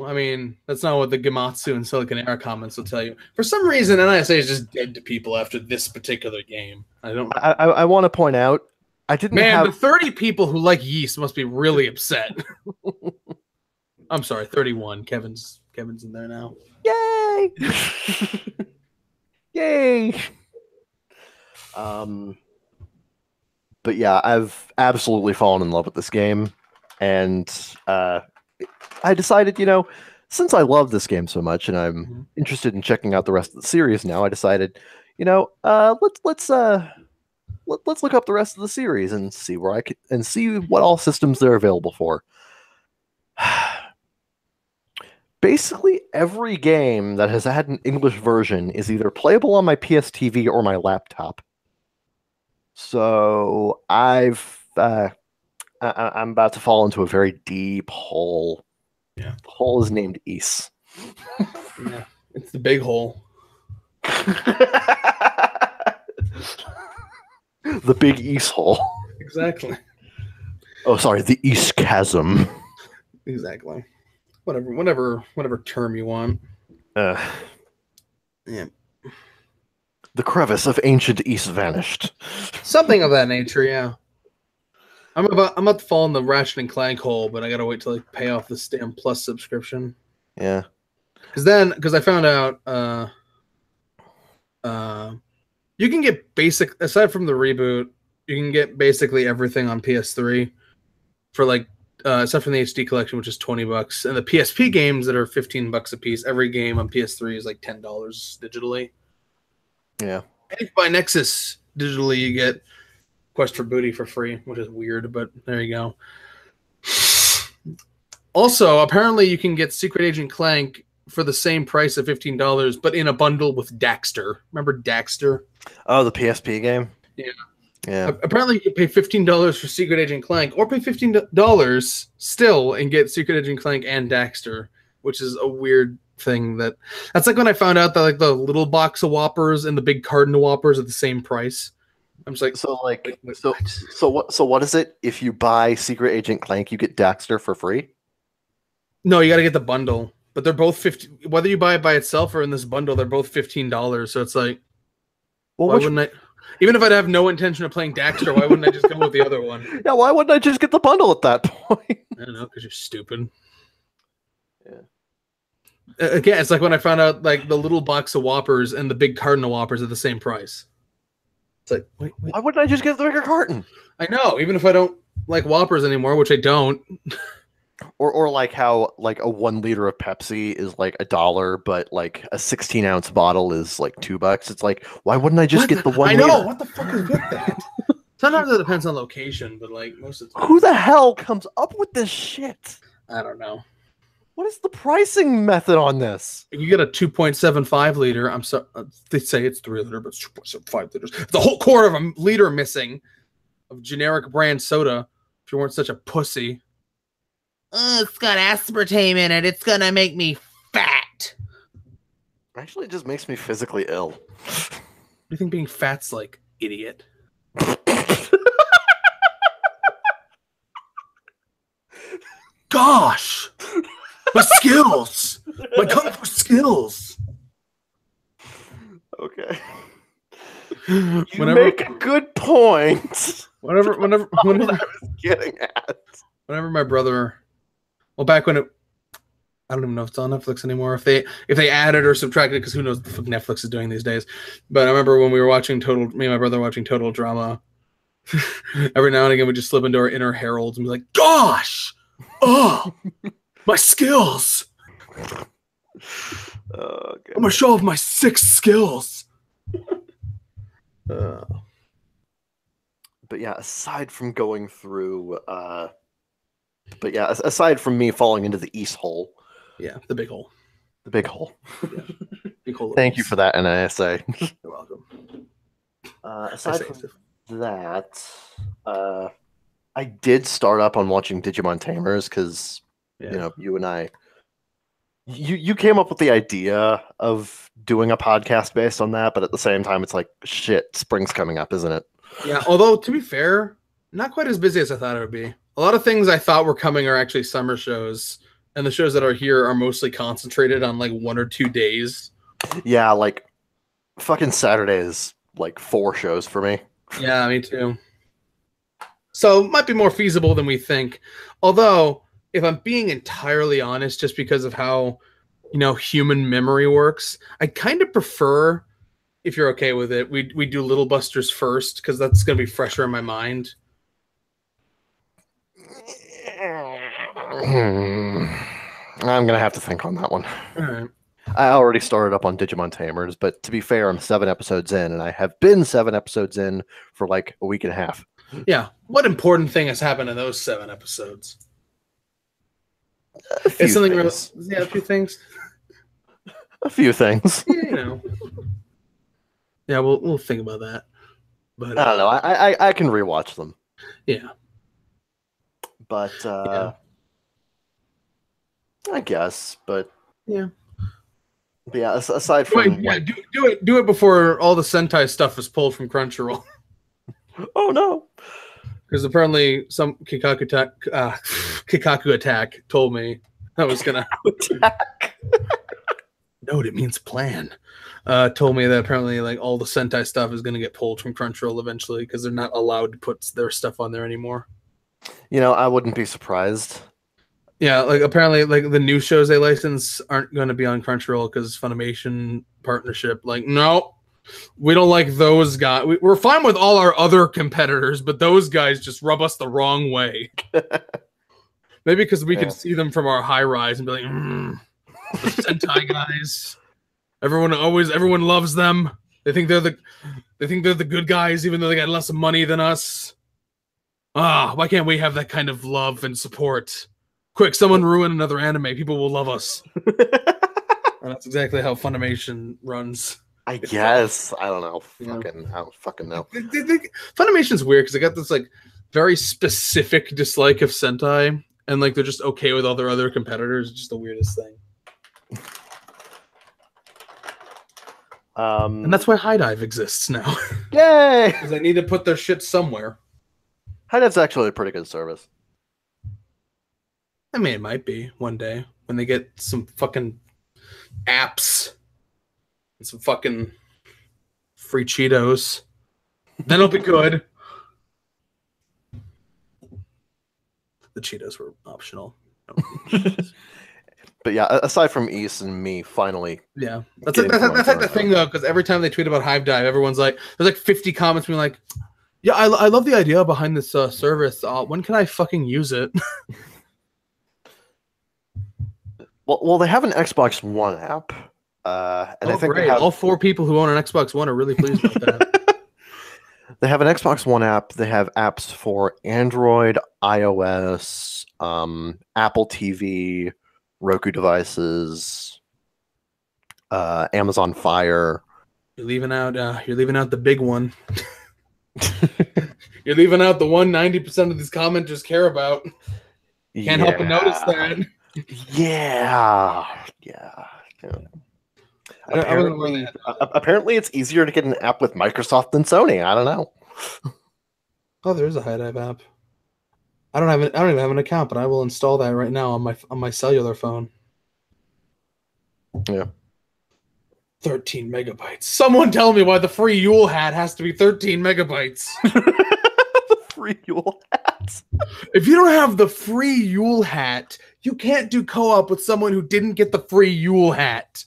Speaker 1: I mean, that's not what the Gamatsu and Silicon Era comments will tell you. For some reason, NISA is just dead to people after this particular game.
Speaker 2: I want to point out,
Speaker 1: the 30 people who like yeast must be really upset. I'm sorry, 31. Kevin's in there now.
Speaker 2: Yay! Yay! But yeah, I've absolutely fallen in love with this game, and I decided, since I love this game so much, and I'm interested in checking out the rest of the series now, I decided, let's look up the rest of the series and see see what all systems they're available for. Basically, every game that has had an English version is either playable on my PS TV or my laptop. So I'm about to fall into a very deep hole.
Speaker 1: Yeah.
Speaker 2: The hole is named Ys.
Speaker 1: Yeah, it's the big hole.
Speaker 2: The big Ys hole.
Speaker 1: Exactly.
Speaker 2: Oh, sorry, the Ys chasm.
Speaker 1: Exactly. Whatever term you want.
Speaker 2: Yeah. The crevice of ancient Ys vanished.
Speaker 1: Something of that nature, yeah. I'm about to fall in the Ratchet and Clank hole, but I gotta wait till I pay off this damn Plus subscription.
Speaker 2: Yeah.
Speaker 1: Because I found out you can get aside from the reboot, you can get basically everything on PS3 for like except from the HD collection, which is $20, and the PSP games that are $15 a piece. Every game on PS3 is like $10 digitally.
Speaker 2: Yeah.
Speaker 1: And if you buy Nexus digitally, you get Quest for Booty for free, which is weird, but there you go. Also, apparently you can get Secret Agent Clank for the same price of $15, but in a bundle with Daxter. Remember Daxter?
Speaker 2: Oh, the PSP game?
Speaker 1: Yeah.
Speaker 2: Yeah.
Speaker 1: Apparently you can pay $15 for Secret Agent Clank, or pay $15 still and get Secret Agent Clank and Daxter, which is a weird thing. That's like when I found out that like the little box of Whoppers and the big carton of Whoppers are the same price. I'm just like,
Speaker 2: so what is it? If you buy Secret Agent Clank, you get Daxter for free?
Speaker 1: No, you got to get the bundle. But they're both $15. Whether you buy it by itself or in this bundle, they're both $15. So it's like, well, why wouldn't I? Even if I'd have no intention of playing Daxter, why wouldn't I just go with the other one?
Speaker 2: Yeah, why wouldn't I just get the bundle at that point?
Speaker 1: I don't know, because you're stupid.
Speaker 2: Yeah.
Speaker 1: Again, it's like when I found out like the little box of Whoppers and the big carton of Whoppers are the same price. It's like, wait.
Speaker 2: Why wouldn't I just get the bigger carton?
Speaker 1: I know, even if I don't like Whoppers anymore, which I don't.
Speaker 2: Or like how like a 1 liter of Pepsi is like $1, but like a 16-ounce bottle is like $2. It's like, why wouldn't I just get the 1 liter?
Speaker 1: I know, what the fuck is with that? Sometimes it depends on location, but like most of the time.
Speaker 2: Who the hell comes up with this shit?
Speaker 1: I don't know.
Speaker 2: What is the pricing method on this?
Speaker 1: If you get a 2.75 liter, I'm sorry, they say it's 3 liter, but it's 2.75 liters. It's a whole quarter of a liter missing of generic brand soda. If you weren't such a pussy. It's got aspartame in it. It's gonna make me fat.
Speaker 2: Actually, it just makes me physically ill.
Speaker 1: What do you think being fat's like, idiot? Gosh! My skills! My kung fu skills!
Speaker 2: Okay. You make a good point.
Speaker 1: Whenever
Speaker 2: I was getting at.
Speaker 1: Whenever my brother, well, back when it, I don't even know if it's on Netflix anymore. If they added or subtracted, because who knows what the fuck Netflix is doing these days. But I remember when we were watching me and my brother watching Total Drama. Every now and again, we just slip into our inner heralds and be like, "Gosh, oh, my skills!
Speaker 2: Okay.
Speaker 1: I'm gonna show off my 6 skills."
Speaker 2: But yeah, aside from going through, aside from me falling into the East Hole.
Speaker 1: Yeah, the big hole.
Speaker 2: The big hole.
Speaker 1: Yeah. Big hole.
Speaker 2: Thank you for that, NISA.
Speaker 1: You're welcome.
Speaker 2: Aside from that, I did start up on watching Digimon Tamers because, you know, you and I, you came up with the idea of doing a podcast based on that, but at the same time, it's like, shit, spring's coming up, isn't it?
Speaker 1: Yeah, although, to be fair, not quite as busy as I thought it would be. A lot of things I thought were coming are actually summer shows, and the shows that are here are mostly concentrated on like 1 or 2 days.
Speaker 2: Yeah, like fucking Saturday is like 4 shows for me.
Speaker 1: Yeah, me too. So it might be more feasible than we think. Although, if I'm being entirely honest, just because of how, you know, human memory works, I kind of prefer, if you're okay with it, we do Little Busters first, because that's going to be fresher in my mind.
Speaker 2: I'm gonna have to think on that one.
Speaker 1: All right.
Speaker 2: I already started up on Digimon Tamers, but to be fair, I'm 7 episodes in, and I have been 7 episodes in for like a week and a half.
Speaker 1: Yeah. What important thing has happened in those 7 episodes? It's something real. Yeah, a few things.
Speaker 2: A few things.
Speaker 1: Yeah, you know. Yeah, we'll think about that. But
Speaker 2: I don't know. I can rewatch them.
Speaker 1: Yeah.
Speaker 2: But I guess. But
Speaker 1: yeah.
Speaker 2: Aside from
Speaker 1: do it before all the Sentai stuff is pulled from Crunchyroll.
Speaker 2: Oh no.
Speaker 1: Because apparently some Kikaku attack told me I was gonna attack. No, it means plan. Told me that apparently like all the Sentai stuff is gonna get pulled from Crunchyroll eventually because they're not allowed to put their stuff on there anymore.
Speaker 2: You know, I wouldn't be surprised. Yeah,
Speaker 1: like apparently like the new shows they license aren't going to be on Crunchyroll because Funimation partnership. Like, no, we don't like those guys. We're fine with all our other competitors, but those guys just rub us the wrong way. Maybe because we can see them from our high rise and be like, the Sentai guys. Everyone loves them. They think they're the good guys, even though they got less money than us. Why can't we have that kind of love and support? Quick, someone ruin another anime. People will love us. And that's exactly how Funimation runs.
Speaker 2: I guess. I don't know. I don't fucking know.
Speaker 1: Funimation's weird because they got this like very specific dislike of Sentai, and like they're just okay with all their other competitors. It's just the weirdest thing. And that's why High Dive exists now.
Speaker 2: Yay!
Speaker 1: Because they need to put their shit somewhere.
Speaker 2: High Dive's actually a pretty good service.
Speaker 1: I mean, it might be one day when they get some fucking apps and some fucking free Cheetos. Then it'll be good. The Cheetos were optional.
Speaker 2: But yeah, aside from East and me, finally.
Speaker 1: Yeah, that's like the thing though, because every time they tweet about Hive Dive, everyone's like, there's like 50 comments being like, "Yeah, I love the idea behind this service. When can I fucking use it?"
Speaker 2: Well, they have an Xbox One app, and I think
Speaker 1: great! All 4 people who own an Xbox One are really pleased about that.
Speaker 2: They have an Xbox One app. They have apps for Android, iOS, Apple TV, Roku devices, Amazon Fire.
Speaker 1: You're leaving out the big one. You're leaving out the one 90% of these commenters care about. Can't help but notice that.
Speaker 2: Yeah. Apparently, it's easier to get an app with Microsoft than Sony. I don't know.
Speaker 1: Oh, there is a Hive Dive app. I don't even have an account, but I will install that right now on my cellular phone.
Speaker 2: Yeah.
Speaker 1: 13 megabytes. Someone tell me why the free Yule hat has to be 13 megabytes.
Speaker 2: The free Yule hat.
Speaker 1: If you don't have the free Yule hat, you can't do co-op with someone who didn't get the free Yule hat.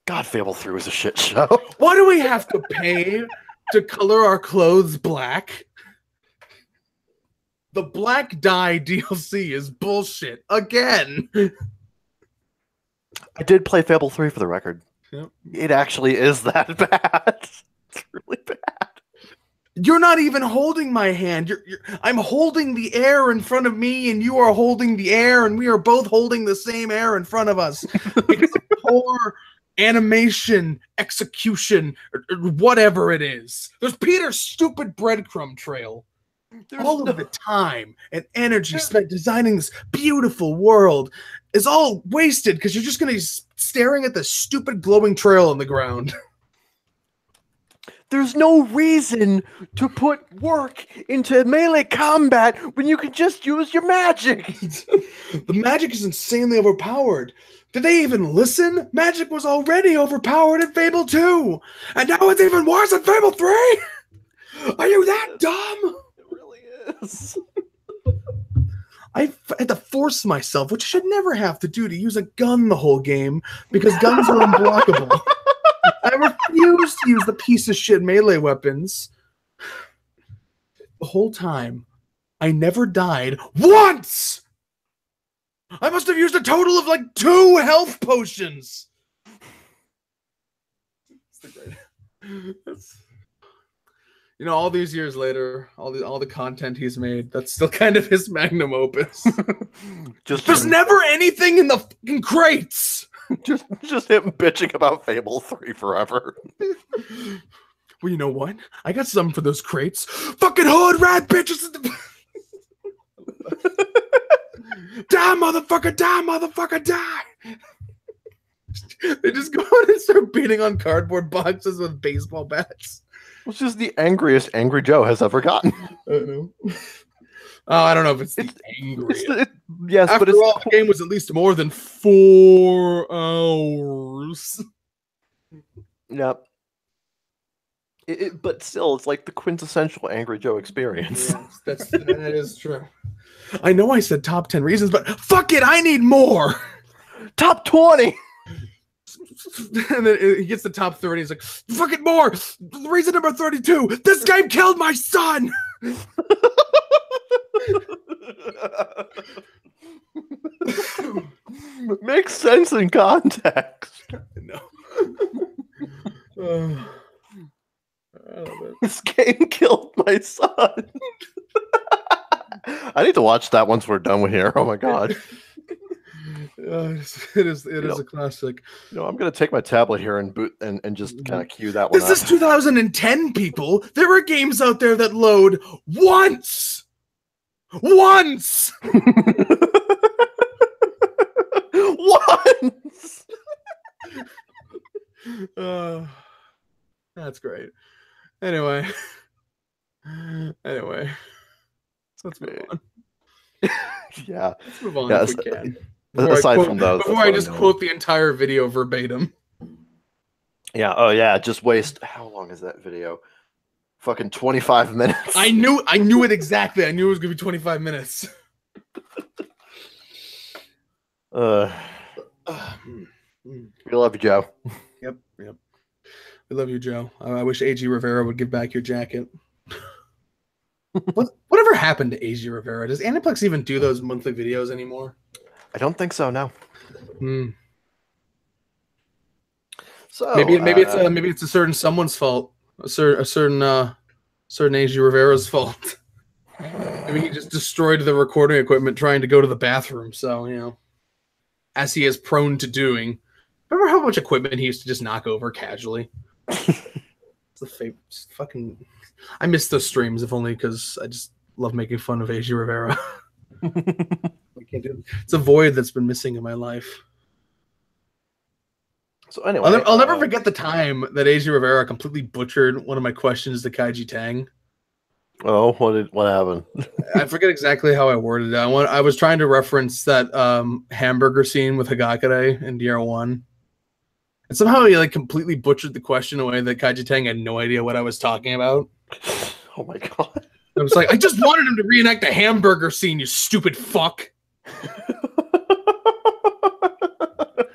Speaker 2: God, Fable 3 was a shit show.
Speaker 1: Why do we have to pay to color our clothes black? The black dye DLC is bullshit again.
Speaker 2: I did play Fable 3 for the record.
Speaker 1: Yep.
Speaker 2: It actually is that bad. It's really bad.
Speaker 1: You're not even holding my hand. I'm holding the air in front of me, and you are holding the air, and we are both holding the same air in front of us. Because of poor animation, execution, or whatever it is. There's Peter's stupid breadcrumb trail. All of the time and energy spent designing this beautiful world is all wasted because you're just going to be staring at the stupid glowing trail on the ground.
Speaker 2: There's no reason to put work into melee combat when you can just use your magic.
Speaker 1: The magic is insanely overpowered. Did they even listen? Magic was already overpowered in Fable 2. And now it's even worse in Fable 3. Are you that dumb?
Speaker 2: It really is.
Speaker 1: I had to force myself, which I should never have to do, to use a gun the whole game because guns are unblockable. I refuse to use the piece of shit melee weapons. The whole time, I never died once! I must have used a total of like 2 health potions! You know, all these years later, all the content he's made, that's still kind of his magnum opus. There's never anything in the fucking crates!
Speaker 2: Just him bitching about Fable 3 forever.
Speaker 1: Well, you know what? I got something for those crates. Fucking hood rat bitches! Die, motherfucker! Die, motherfucker! Die! They just go in and start beating on cardboard boxes with baseball bats.
Speaker 2: Which is the angriest Angry Joe has ever gotten.
Speaker 1: I don't know. Oh, I don't know if it's the angriest.
Speaker 2: Yes,
Speaker 1: After
Speaker 2: but
Speaker 1: all, the game was at least more than 4 hours.
Speaker 2: Yep. But still, it's like the quintessential Angry Joe experience.
Speaker 1: Yes, that is true. I know I said top 10 reasons, but fuck it, I need more.
Speaker 2: Top 20.
Speaker 1: And then he gets the top 30. He's like, fuck it, more. Reason number 32. This game killed my son.
Speaker 2: Makes sense in context.
Speaker 1: No.
Speaker 2: This game killed my son. I need to watch that once we're done with here. Oh my god.
Speaker 1: It is a classic.
Speaker 2: You know, I'm gonna take my tablet here and boot and just kind of cue that one.
Speaker 1: This is 2010, people. There are games out there that load once. Once.
Speaker 2: Once.
Speaker 1: That's great. Anyway, let's move on.
Speaker 2: Yeah,
Speaker 1: let's move on if we can. Before I just quote the entire video verbatim.
Speaker 2: Yeah. Oh yeah. Just waste. How long is that video? Fucking 25 minutes.
Speaker 1: I knew it exactly. I knew it was gonna be 25 minutes.
Speaker 2: Uh,
Speaker 1: Mm, mm.
Speaker 2: we love you, Joe.
Speaker 1: Yep, yep. We love you, Joe. I wish AG Rivera would give back your jacket. Whatever happened to AG Rivera? Does Aniplex even do those monthly videos anymore?
Speaker 2: I don't think so. No.
Speaker 1: Hmm.
Speaker 2: So
Speaker 1: Maybe it's a certain someone's fault. A certain AG Rivera's fault. Maybe he just destroyed the recording equipment trying to go to the bathroom. So as he is prone to doing. Remember how much equipment he used to just knock over casually? It's the favorite. Fucking. I miss those streams, if only because I just love making fun of AG Rivera. I can't do it. It's a void that's been missing in my life.
Speaker 2: So anyway,
Speaker 1: I'll never forget the time that AG Rivera completely butchered one of my questions to Kaiji Tang.
Speaker 2: Oh, what happened?
Speaker 1: I forget exactly how I worded it. I was trying to reference that hamburger scene with Hagakure in DR1. And somehow he completely butchered the question away that Kaiji Tang had no idea what I was talking about.
Speaker 2: Oh my god.
Speaker 1: I was like, I just wanted him to reenact the hamburger scene, you stupid fuck.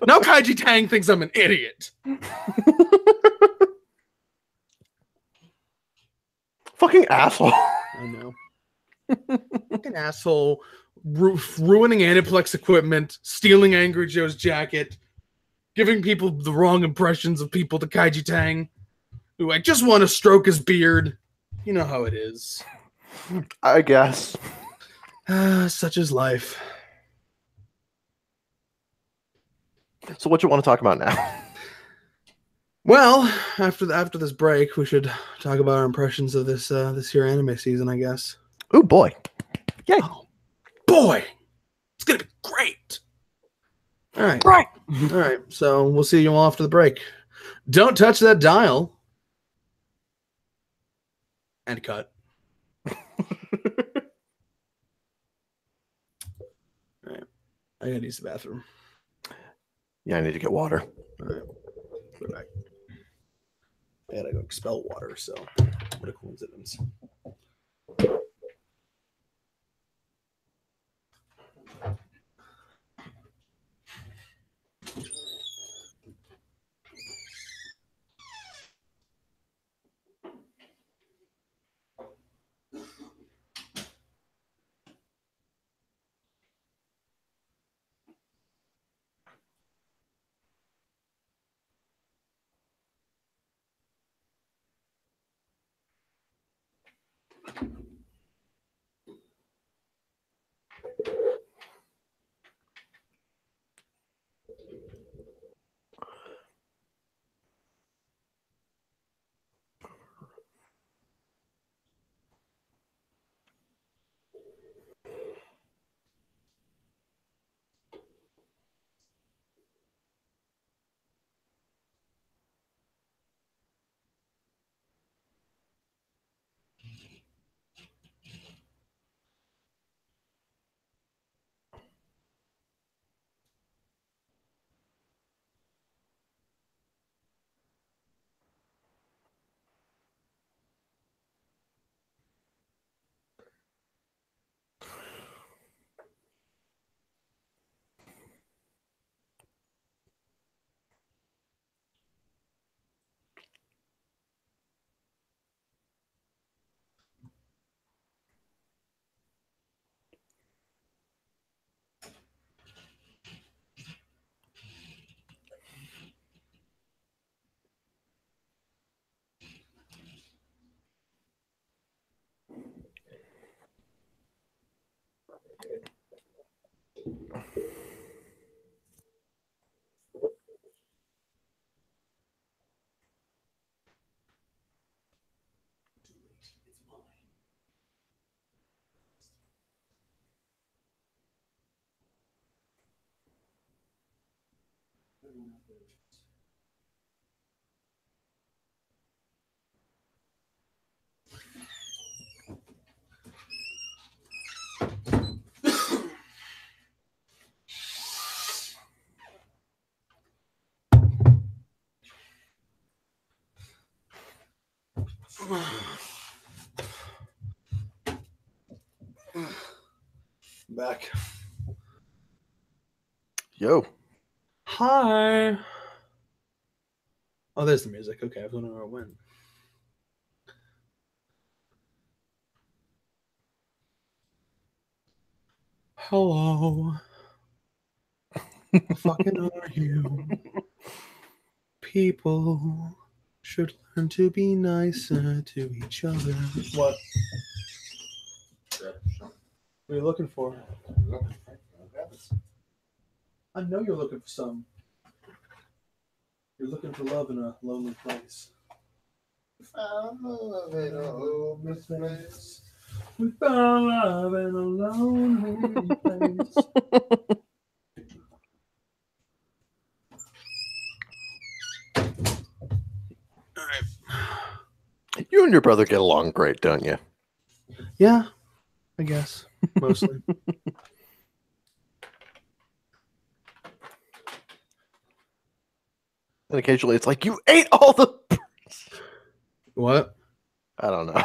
Speaker 1: Now Kaiji Tang thinks I'm an idiot.
Speaker 2: Fucking asshole.
Speaker 1: I know. Fucking asshole. Ruining Aniplex equipment, stealing Angry Joe's jacket, giving people the wrong impressions of people to Kaiji Tang, who I just want to stroke his beard. You know how it is.
Speaker 2: I guess.
Speaker 1: Such is life.
Speaker 2: So what you want to talk about now?
Speaker 1: Well, after this break, we should talk about our impressions of this year anime season, I guess.
Speaker 2: Oh boy. Yay.
Speaker 1: Oh, boy. It's going to be great. All right.
Speaker 2: Right.
Speaker 1: All right. So we'll see you all after the break. Don't touch that dial. And cut. All right. I gotta use the bathroom.
Speaker 2: Yeah, I need to get water.
Speaker 1: All right. Go back. I gotta go expel water, so what a coincidence. Back.
Speaker 2: Yo.
Speaker 1: Hi. Oh, there's the music. Okay, I was wondering where it went. Hello. The fucking are you? People should learn to be nicer to each other. What? What are you looking for? I know you're looking for some. You're looking for love in a lonely place. Found love in a hopeless place. We found love in a lonely place.
Speaker 2: You and your brother get along great, don't you?
Speaker 1: Yeah, I guess. Mostly.
Speaker 2: And occasionally it's like, you ate all the...
Speaker 1: What?
Speaker 2: I don't know.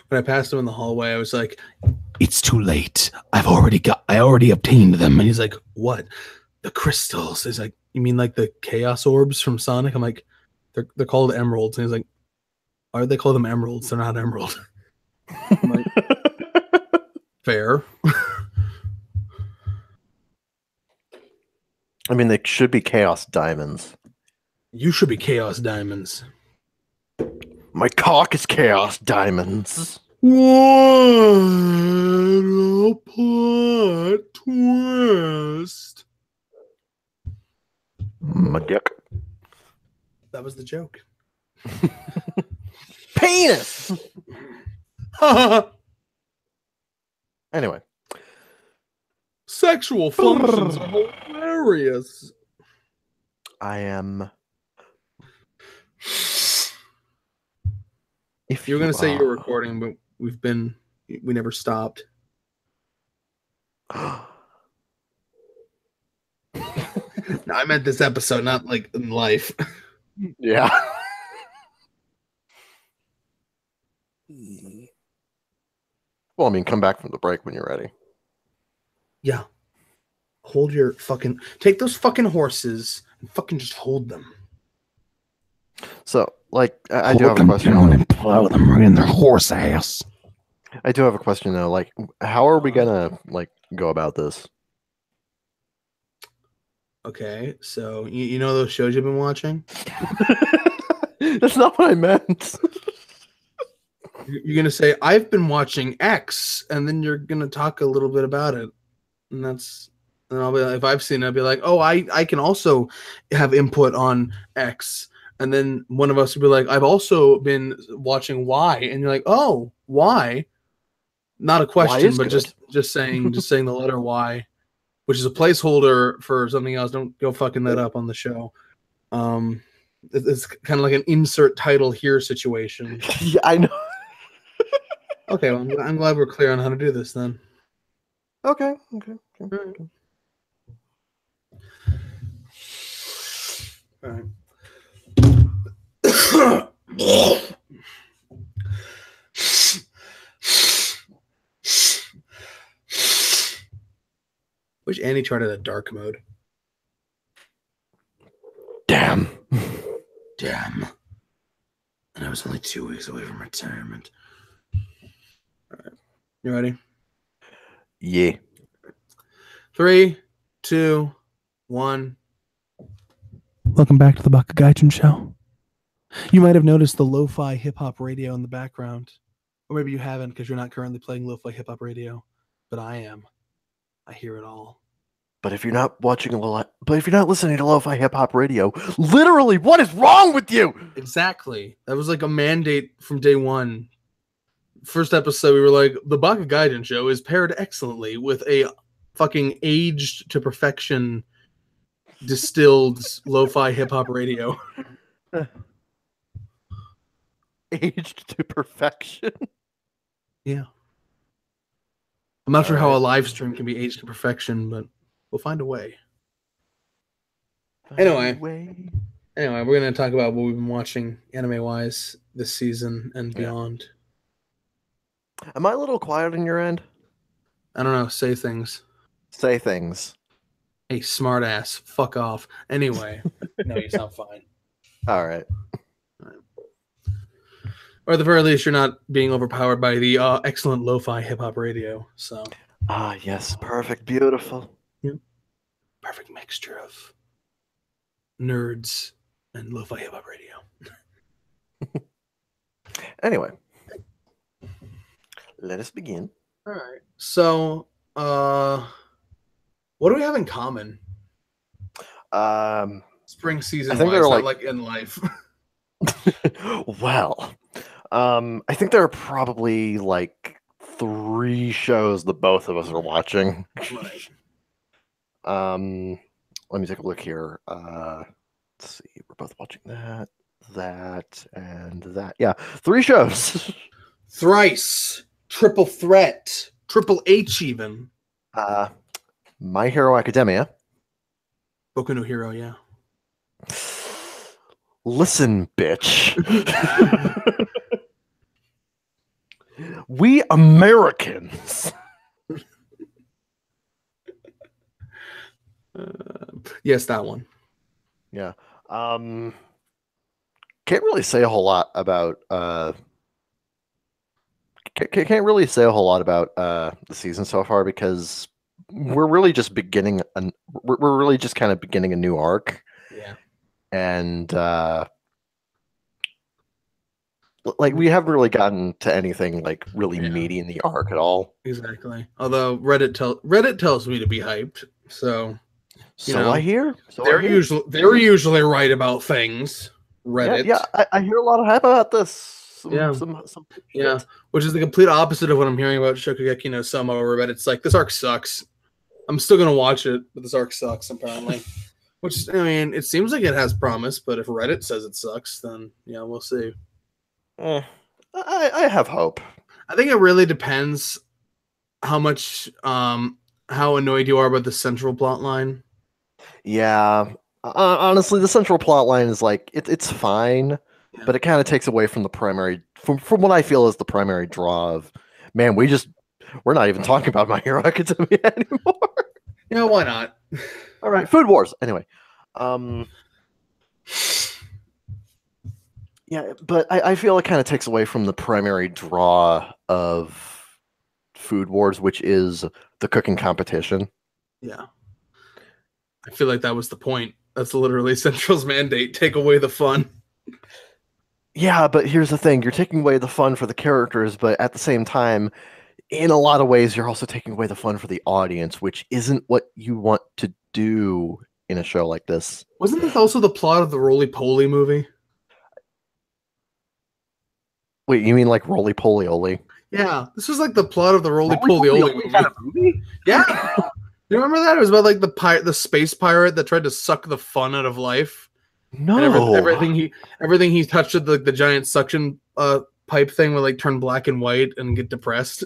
Speaker 1: When I passed him in the hallway, I was like, "It's too late. I already obtained them." And he's like, "What? The crystals?" He's like, "You mean like the chaos orbs from Sonic?" I'm like, "They're called emeralds." And he's like, "Why would they call them emeralds? They're not emerald." I'm like, fair.
Speaker 2: I mean, they should be chaos diamonds.
Speaker 1: You should be chaos diamonds.
Speaker 2: My cock is chaos diamonds.
Speaker 1: What a plot twist.
Speaker 2: My dick.
Speaker 1: That was the joke.
Speaker 2: Penis! Anyway.
Speaker 1: Sexual functions are hilarious.
Speaker 2: I am...
Speaker 1: If you were going to say you were recording, but we never stopped. No, I meant this episode, not like in life.
Speaker 2: Yeah. Well, I mean, come back from the break when you're ready.
Speaker 1: Yeah. Hold your fucking... Take those fucking horses and fucking just hold them.
Speaker 2: So, like, I do have a question.
Speaker 1: Down and plow them right in their horse ass.
Speaker 2: I do have a question, though. Like, how are we gonna, like, go about this?
Speaker 1: Okay, so you know those shows you've been watching?
Speaker 2: That's not what I meant.
Speaker 1: You're going to say, I've been watching X, and then you're going to talk a little bit about it. And I'll be like, if I've seen it, I'll be like, oh, I can also have input on X. And then one of us would be like, I've also been watching Y. And you're like, oh, Y? Not a question, but just saying the letter Y, which is a placeholder for something else. Don't go fucking that up on the show. It's kind of like an insert title here situation.
Speaker 2: Yeah, I know.
Speaker 1: Okay, well, I'm glad we're clear on how to do this then.
Speaker 2: Okay.
Speaker 1: All right. Wish Annie tried it at dark mode.
Speaker 2: Damn.
Speaker 1: And I was only 2 weeks away from retirement. All right. You ready?
Speaker 2: Yeah.
Speaker 1: 3, 2, 1. Welcome back to the Baka Gaijin show. You might have noticed the lo-fi hip-hop radio in the background. Or maybe you haven't because you're not currently playing lo-fi hip-hop radio. But I am. I hear it all.
Speaker 2: But if you're not listening to lo-fi hip-hop radio, literally, what is wrong with you?
Speaker 1: Exactly. That was like a mandate from day one. First episode, we were like, the Baka Gaijin show is paired excellently with a fucking aged to perfection distilled lo-fi hip-hop radio.
Speaker 2: Aged to perfection?
Speaker 1: Yeah. I'm not sure how a live stream can be aged to perfection, but we'll find a way. Anyway, we're going to talk about what we've been watching anime-wise. this season and
Speaker 2: Yeah.
Speaker 1: beyond.
Speaker 2: Am I a little quiet on your end?
Speaker 1: I don't know. Say things.
Speaker 2: Say things.
Speaker 1: Hey, smart ass. Fuck off. Anyway, no, you sound fine.
Speaker 2: All right.
Speaker 1: Or at the very least, you're not being overpowered by the excellent lo-fi hip-hop radio. So,
Speaker 2: Ah, yes. Perfect. Beautiful.
Speaker 1: perfect mixture of nerds and lo-fi hip-hop radio.
Speaker 2: Anyway, let us begin.
Speaker 1: All right. So, what do we have in common? Spring season.
Speaker 2: I think
Speaker 1: wise,
Speaker 2: they're
Speaker 1: not
Speaker 2: like
Speaker 1: in life.
Speaker 2: well, I think there are probably like 3 shows that both of us are watching.
Speaker 1: Right.
Speaker 2: Let me take a look here. Let's see. We're both watching that, and that. Yeah, 3 shows.
Speaker 1: Thrice, triple threat, triple H even.
Speaker 2: My Hero Academia.
Speaker 1: Boku no Hero, yeah.
Speaker 2: Listen, bitch. We Americans.
Speaker 1: Yes, that one.
Speaker 2: Yeah. Can't really say a whole lot about can't really say a whole lot about the season so far because we're really just beginning we're really just kind of beginning a new arc.
Speaker 1: Yeah.
Speaker 2: And like we haven't really gotten to anything like really meaty in the arc at all.
Speaker 1: Exactly. Although Reddit tells me to be hyped. So
Speaker 2: I hear.
Speaker 1: They're usually right about things. Reddit.
Speaker 2: Yeah, I hear a lot of hype about this. Some
Speaker 1: yeah, which is the complete opposite of what I'm hearing about Shokugeki no Soma, where Reddit's like, this arc sucks. I'm still gonna watch it, but this arc sucks apparently. Which, I mean, it seems like it has promise, but if Reddit says it sucks, then yeah, we'll see.
Speaker 2: I have hope.
Speaker 1: I think it really depends how much how annoyed you are about the central plot line.
Speaker 2: Yeah, honestly, the central plot line is like it's fine, but it kind of takes away from the primary from what I feel is the primary draw of man. We're not even talking about My Hero Academia anymore.
Speaker 1: Yeah, why not?
Speaker 2: All right, Food Wars. Anyway, yeah, but I feel it kind of takes away from the primary draw of Food Wars, which is the cooking competition.
Speaker 1: Yeah. I feel like that was the point. That's literally Central's mandate. Take away the fun.
Speaker 2: Yeah, but here's the thing. You're taking away the fun for the characters, but at the same time, in a lot of ways, you're also taking away the fun for the audience, which isn't what you want to do in a show like this.
Speaker 1: Wasn't this also the plot of the Roly-Poly movie?
Speaker 2: Wait, you mean like Roly-Poly-Oly?
Speaker 1: Yeah, this was like the plot of the Roly-Poly-Oly movie.
Speaker 2: Kind of movie?
Speaker 1: Yeah. You remember that? It was about like the space pirate that tried to suck the fun out of life.
Speaker 2: No.
Speaker 1: And everything he touched with the giant suction pipe thing would like turn black and white and get depressed.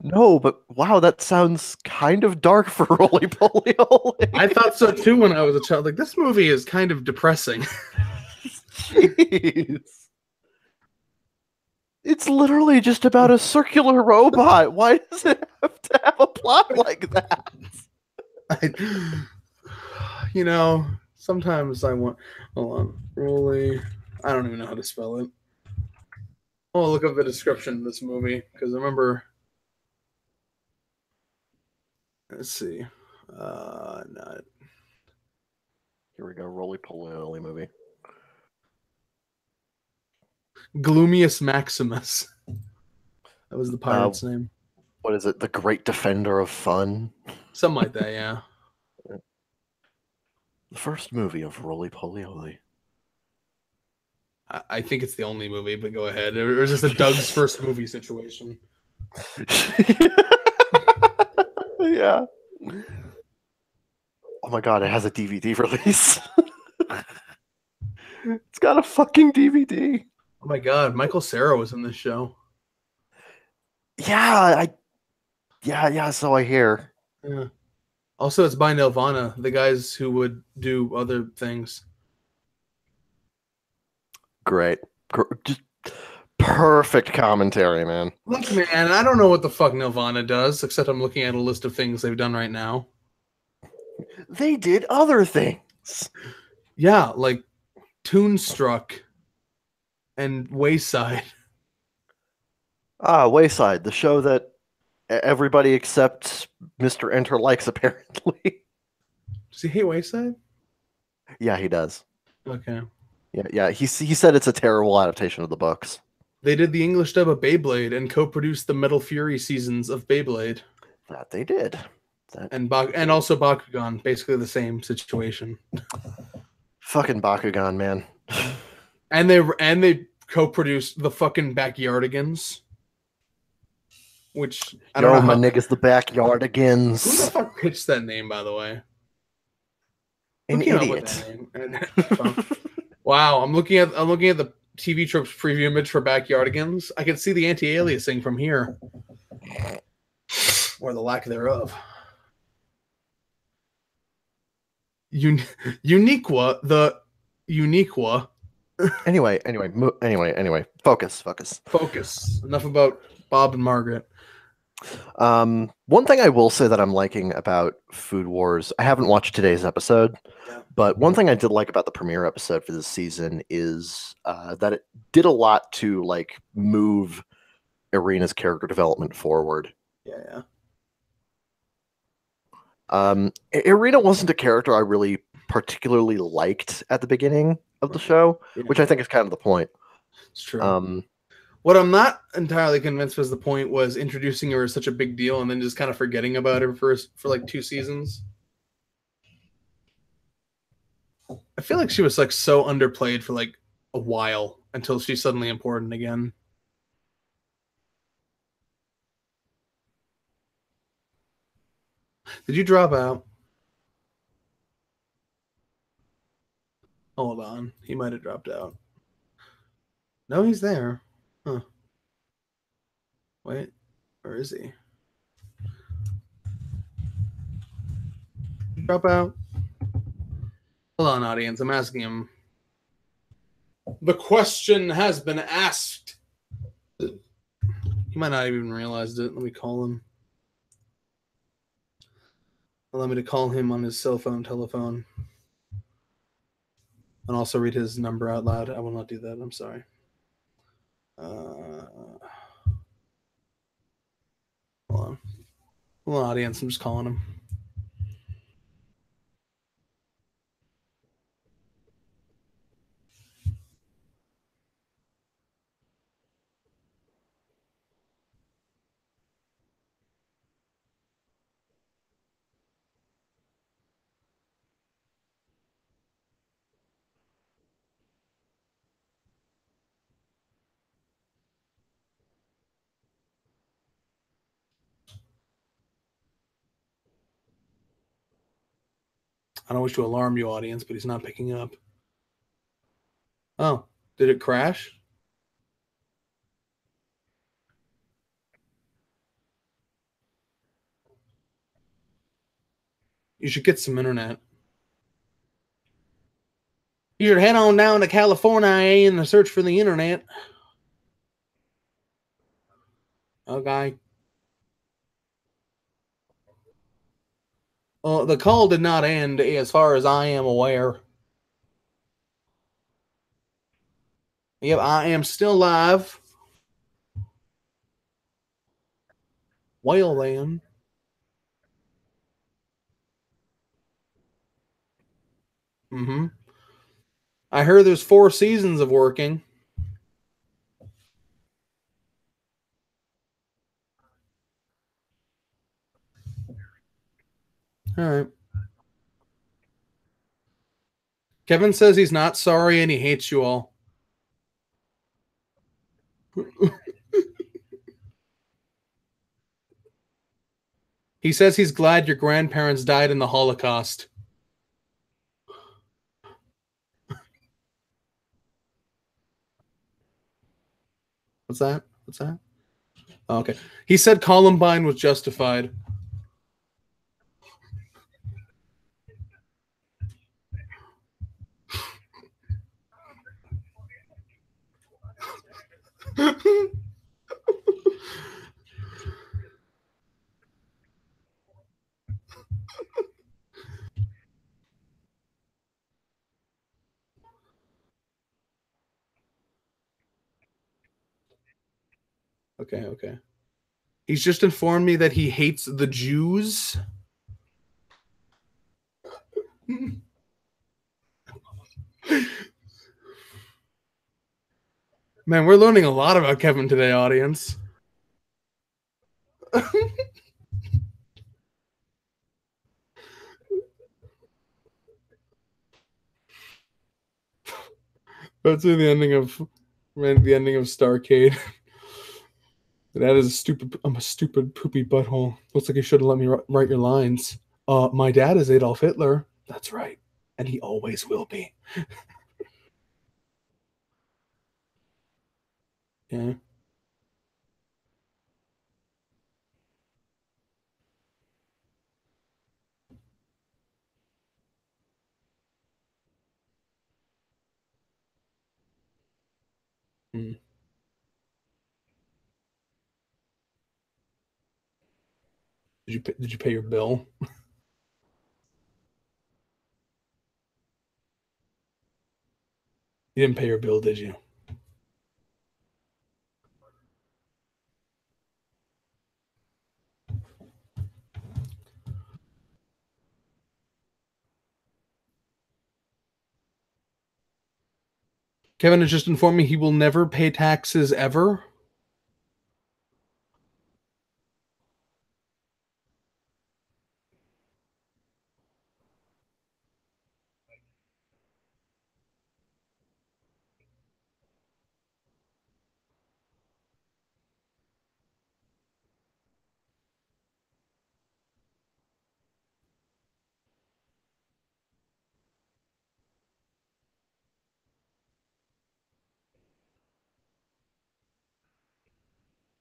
Speaker 2: No, but wow, that sounds kind of dark for Roly-Poly-Oly.
Speaker 1: I thought so too when I was a child. Like, this movie is kind of depressing.
Speaker 2: Jeez. It's literally just about a circular robot. Why does it have to have a plot like that?
Speaker 1: Sometimes I want. Hold on. Roly. I don't even know how to spell it. I'll look up the description of this movie because I remember. Let's see. No.
Speaker 2: Here we go. Roly-Poly-Oly movie.
Speaker 1: Gloomiest Maximus. That was the pirate's name.
Speaker 2: What is it? The Great Defender of Fun?
Speaker 1: Something like that, yeah.
Speaker 2: The first movie of Roly-Poly-Oly.
Speaker 1: I think it's the only movie, but go ahead. It was just a Doug's first movie situation.
Speaker 2: Yeah. Oh my god, it has a DVD release. It's got a fucking DVD.
Speaker 1: Oh my god, Michael Cera was in this show.
Speaker 2: Yeah, so I hear.
Speaker 1: Yeah. Also, it's by Nelvana, the guys who would do other things.
Speaker 2: Great. Just perfect commentary, man.
Speaker 1: Look, man, I don't know what the fuck Nirvana does, except I'm looking at a list of things they've done right now.
Speaker 2: They did other things.
Speaker 1: Yeah, like Toonstruck and Wayside.
Speaker 2: Wayside, the show that everybody except Mr. Enter likes, apparently.
Speaker 1: Does he hate Wayside?
Speaker 2: Yeah, he does.
Speaker 1: Okay.
Speaker 2: Yeah. He said it's a terrible adaptation of the books.
Speaker 1: They did the English dub of Beyblade and co-produced the Metal Fury seasons of Beyblade.
Speaker 2: That they did.
Speaker 1: And also Bakugan, basically the same situation.
Speaker 2: Fucking Bakugan, man.
Speaker 1: And they co-produced the fucking Backyardigans. Which I don't know
Speaker 2: my
Speaker 1: how...
Speaker 2: niggas, the Backyardigans.
Speaker 1: Who the fuck pitched that name, by the way?
Speaker 2: An
Speaker 1: Who came up
Speaker 2: idiot.
Speaker 1: with that name? Wow, I'm looking at the TV Tropes preview image for Backyardigans. I can see the anti-aliasing from here, or the lack thereof. Uniqua, the Uniqua.
Speaker 2: Anyway. Focus.
Speaker 1: Enough about Bob and Margaret.
Speaker 2: One thing I will say that I'm liking about Food Wars, I haven't watched today's episode, but one thing I did like about the premiere episode for this season is that it did a lot to like move Irina's character development forward.
Speaker 1: Yeah.
Speaker 2: Irina wasn't a character I really particularly liked at the beginning of the show, which I think is kind of the point.
Speaker 1: It's true. What I'm not entirely convinced was the point was introducing her as such a big deal and then just kind of forgetting about her for like 2 seasons. I feel like she was like so underplayed for like a while until she's suddenly important again. Did you drop out? Hold on. He might have dropped out. No, he's there. Huh. Wait. Where is he? Drop out. Hold on, audience. I'm asking him. The question has been asked. He might not even realized it. Let me call him. Allow me to call him on his cell phone telephone. And also read his number out loud. I will not do that. I'm sorry. Hold on. Hold on, audience. I'm just calling him. I don't wish to alarm you, audience, but he's not picking up. Oh, did it crash? You should get some internet. You should head on down to California and search for the internet. Okay. The call did not end as far as I am aware. Yep, I am still live. Well, then. Mm-hmm. I heard there's 4 seasons of working. All right. Kevin says he's not sorry and he hates you all. He says he's glad your grandparents died in the Holocaust. What's that? Oh, okay. He said Columbine was justified. Okay. He's just informed me that he hates the Jews. Man, we're learning a lot about Kevin today, audience. That's the ending of Starcade. That is a stupid. I'm a stupid poopy butthole. Looks like you should have let me write your lines. My dad is Adolf Hitler. That's right, and he always will be. Yeah. Mm. Did you pay your bill? You didn't pay your bill, did you? Kevin has just informed me he will never pay taxes ever.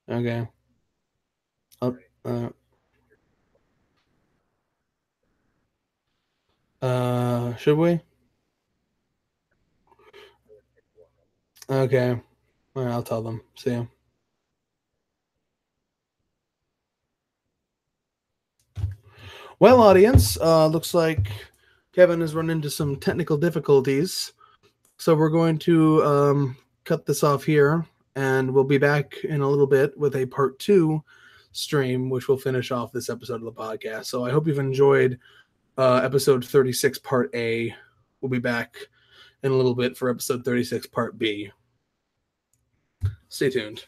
Speaker 1: Okay. Uh, uh, should we? Okay. All right, I'll tell them. See ya. Well, audience, looks like Kevin has run into some technical difficulties. So we're going to cut this off here, and we'll be back in a little bit with a part 2 stream, which will finish off this episode of the podcast. So I hope you've enjoyed episode 36, part A. We'll be back in a little bit for episode 36, part B. Stay tuned.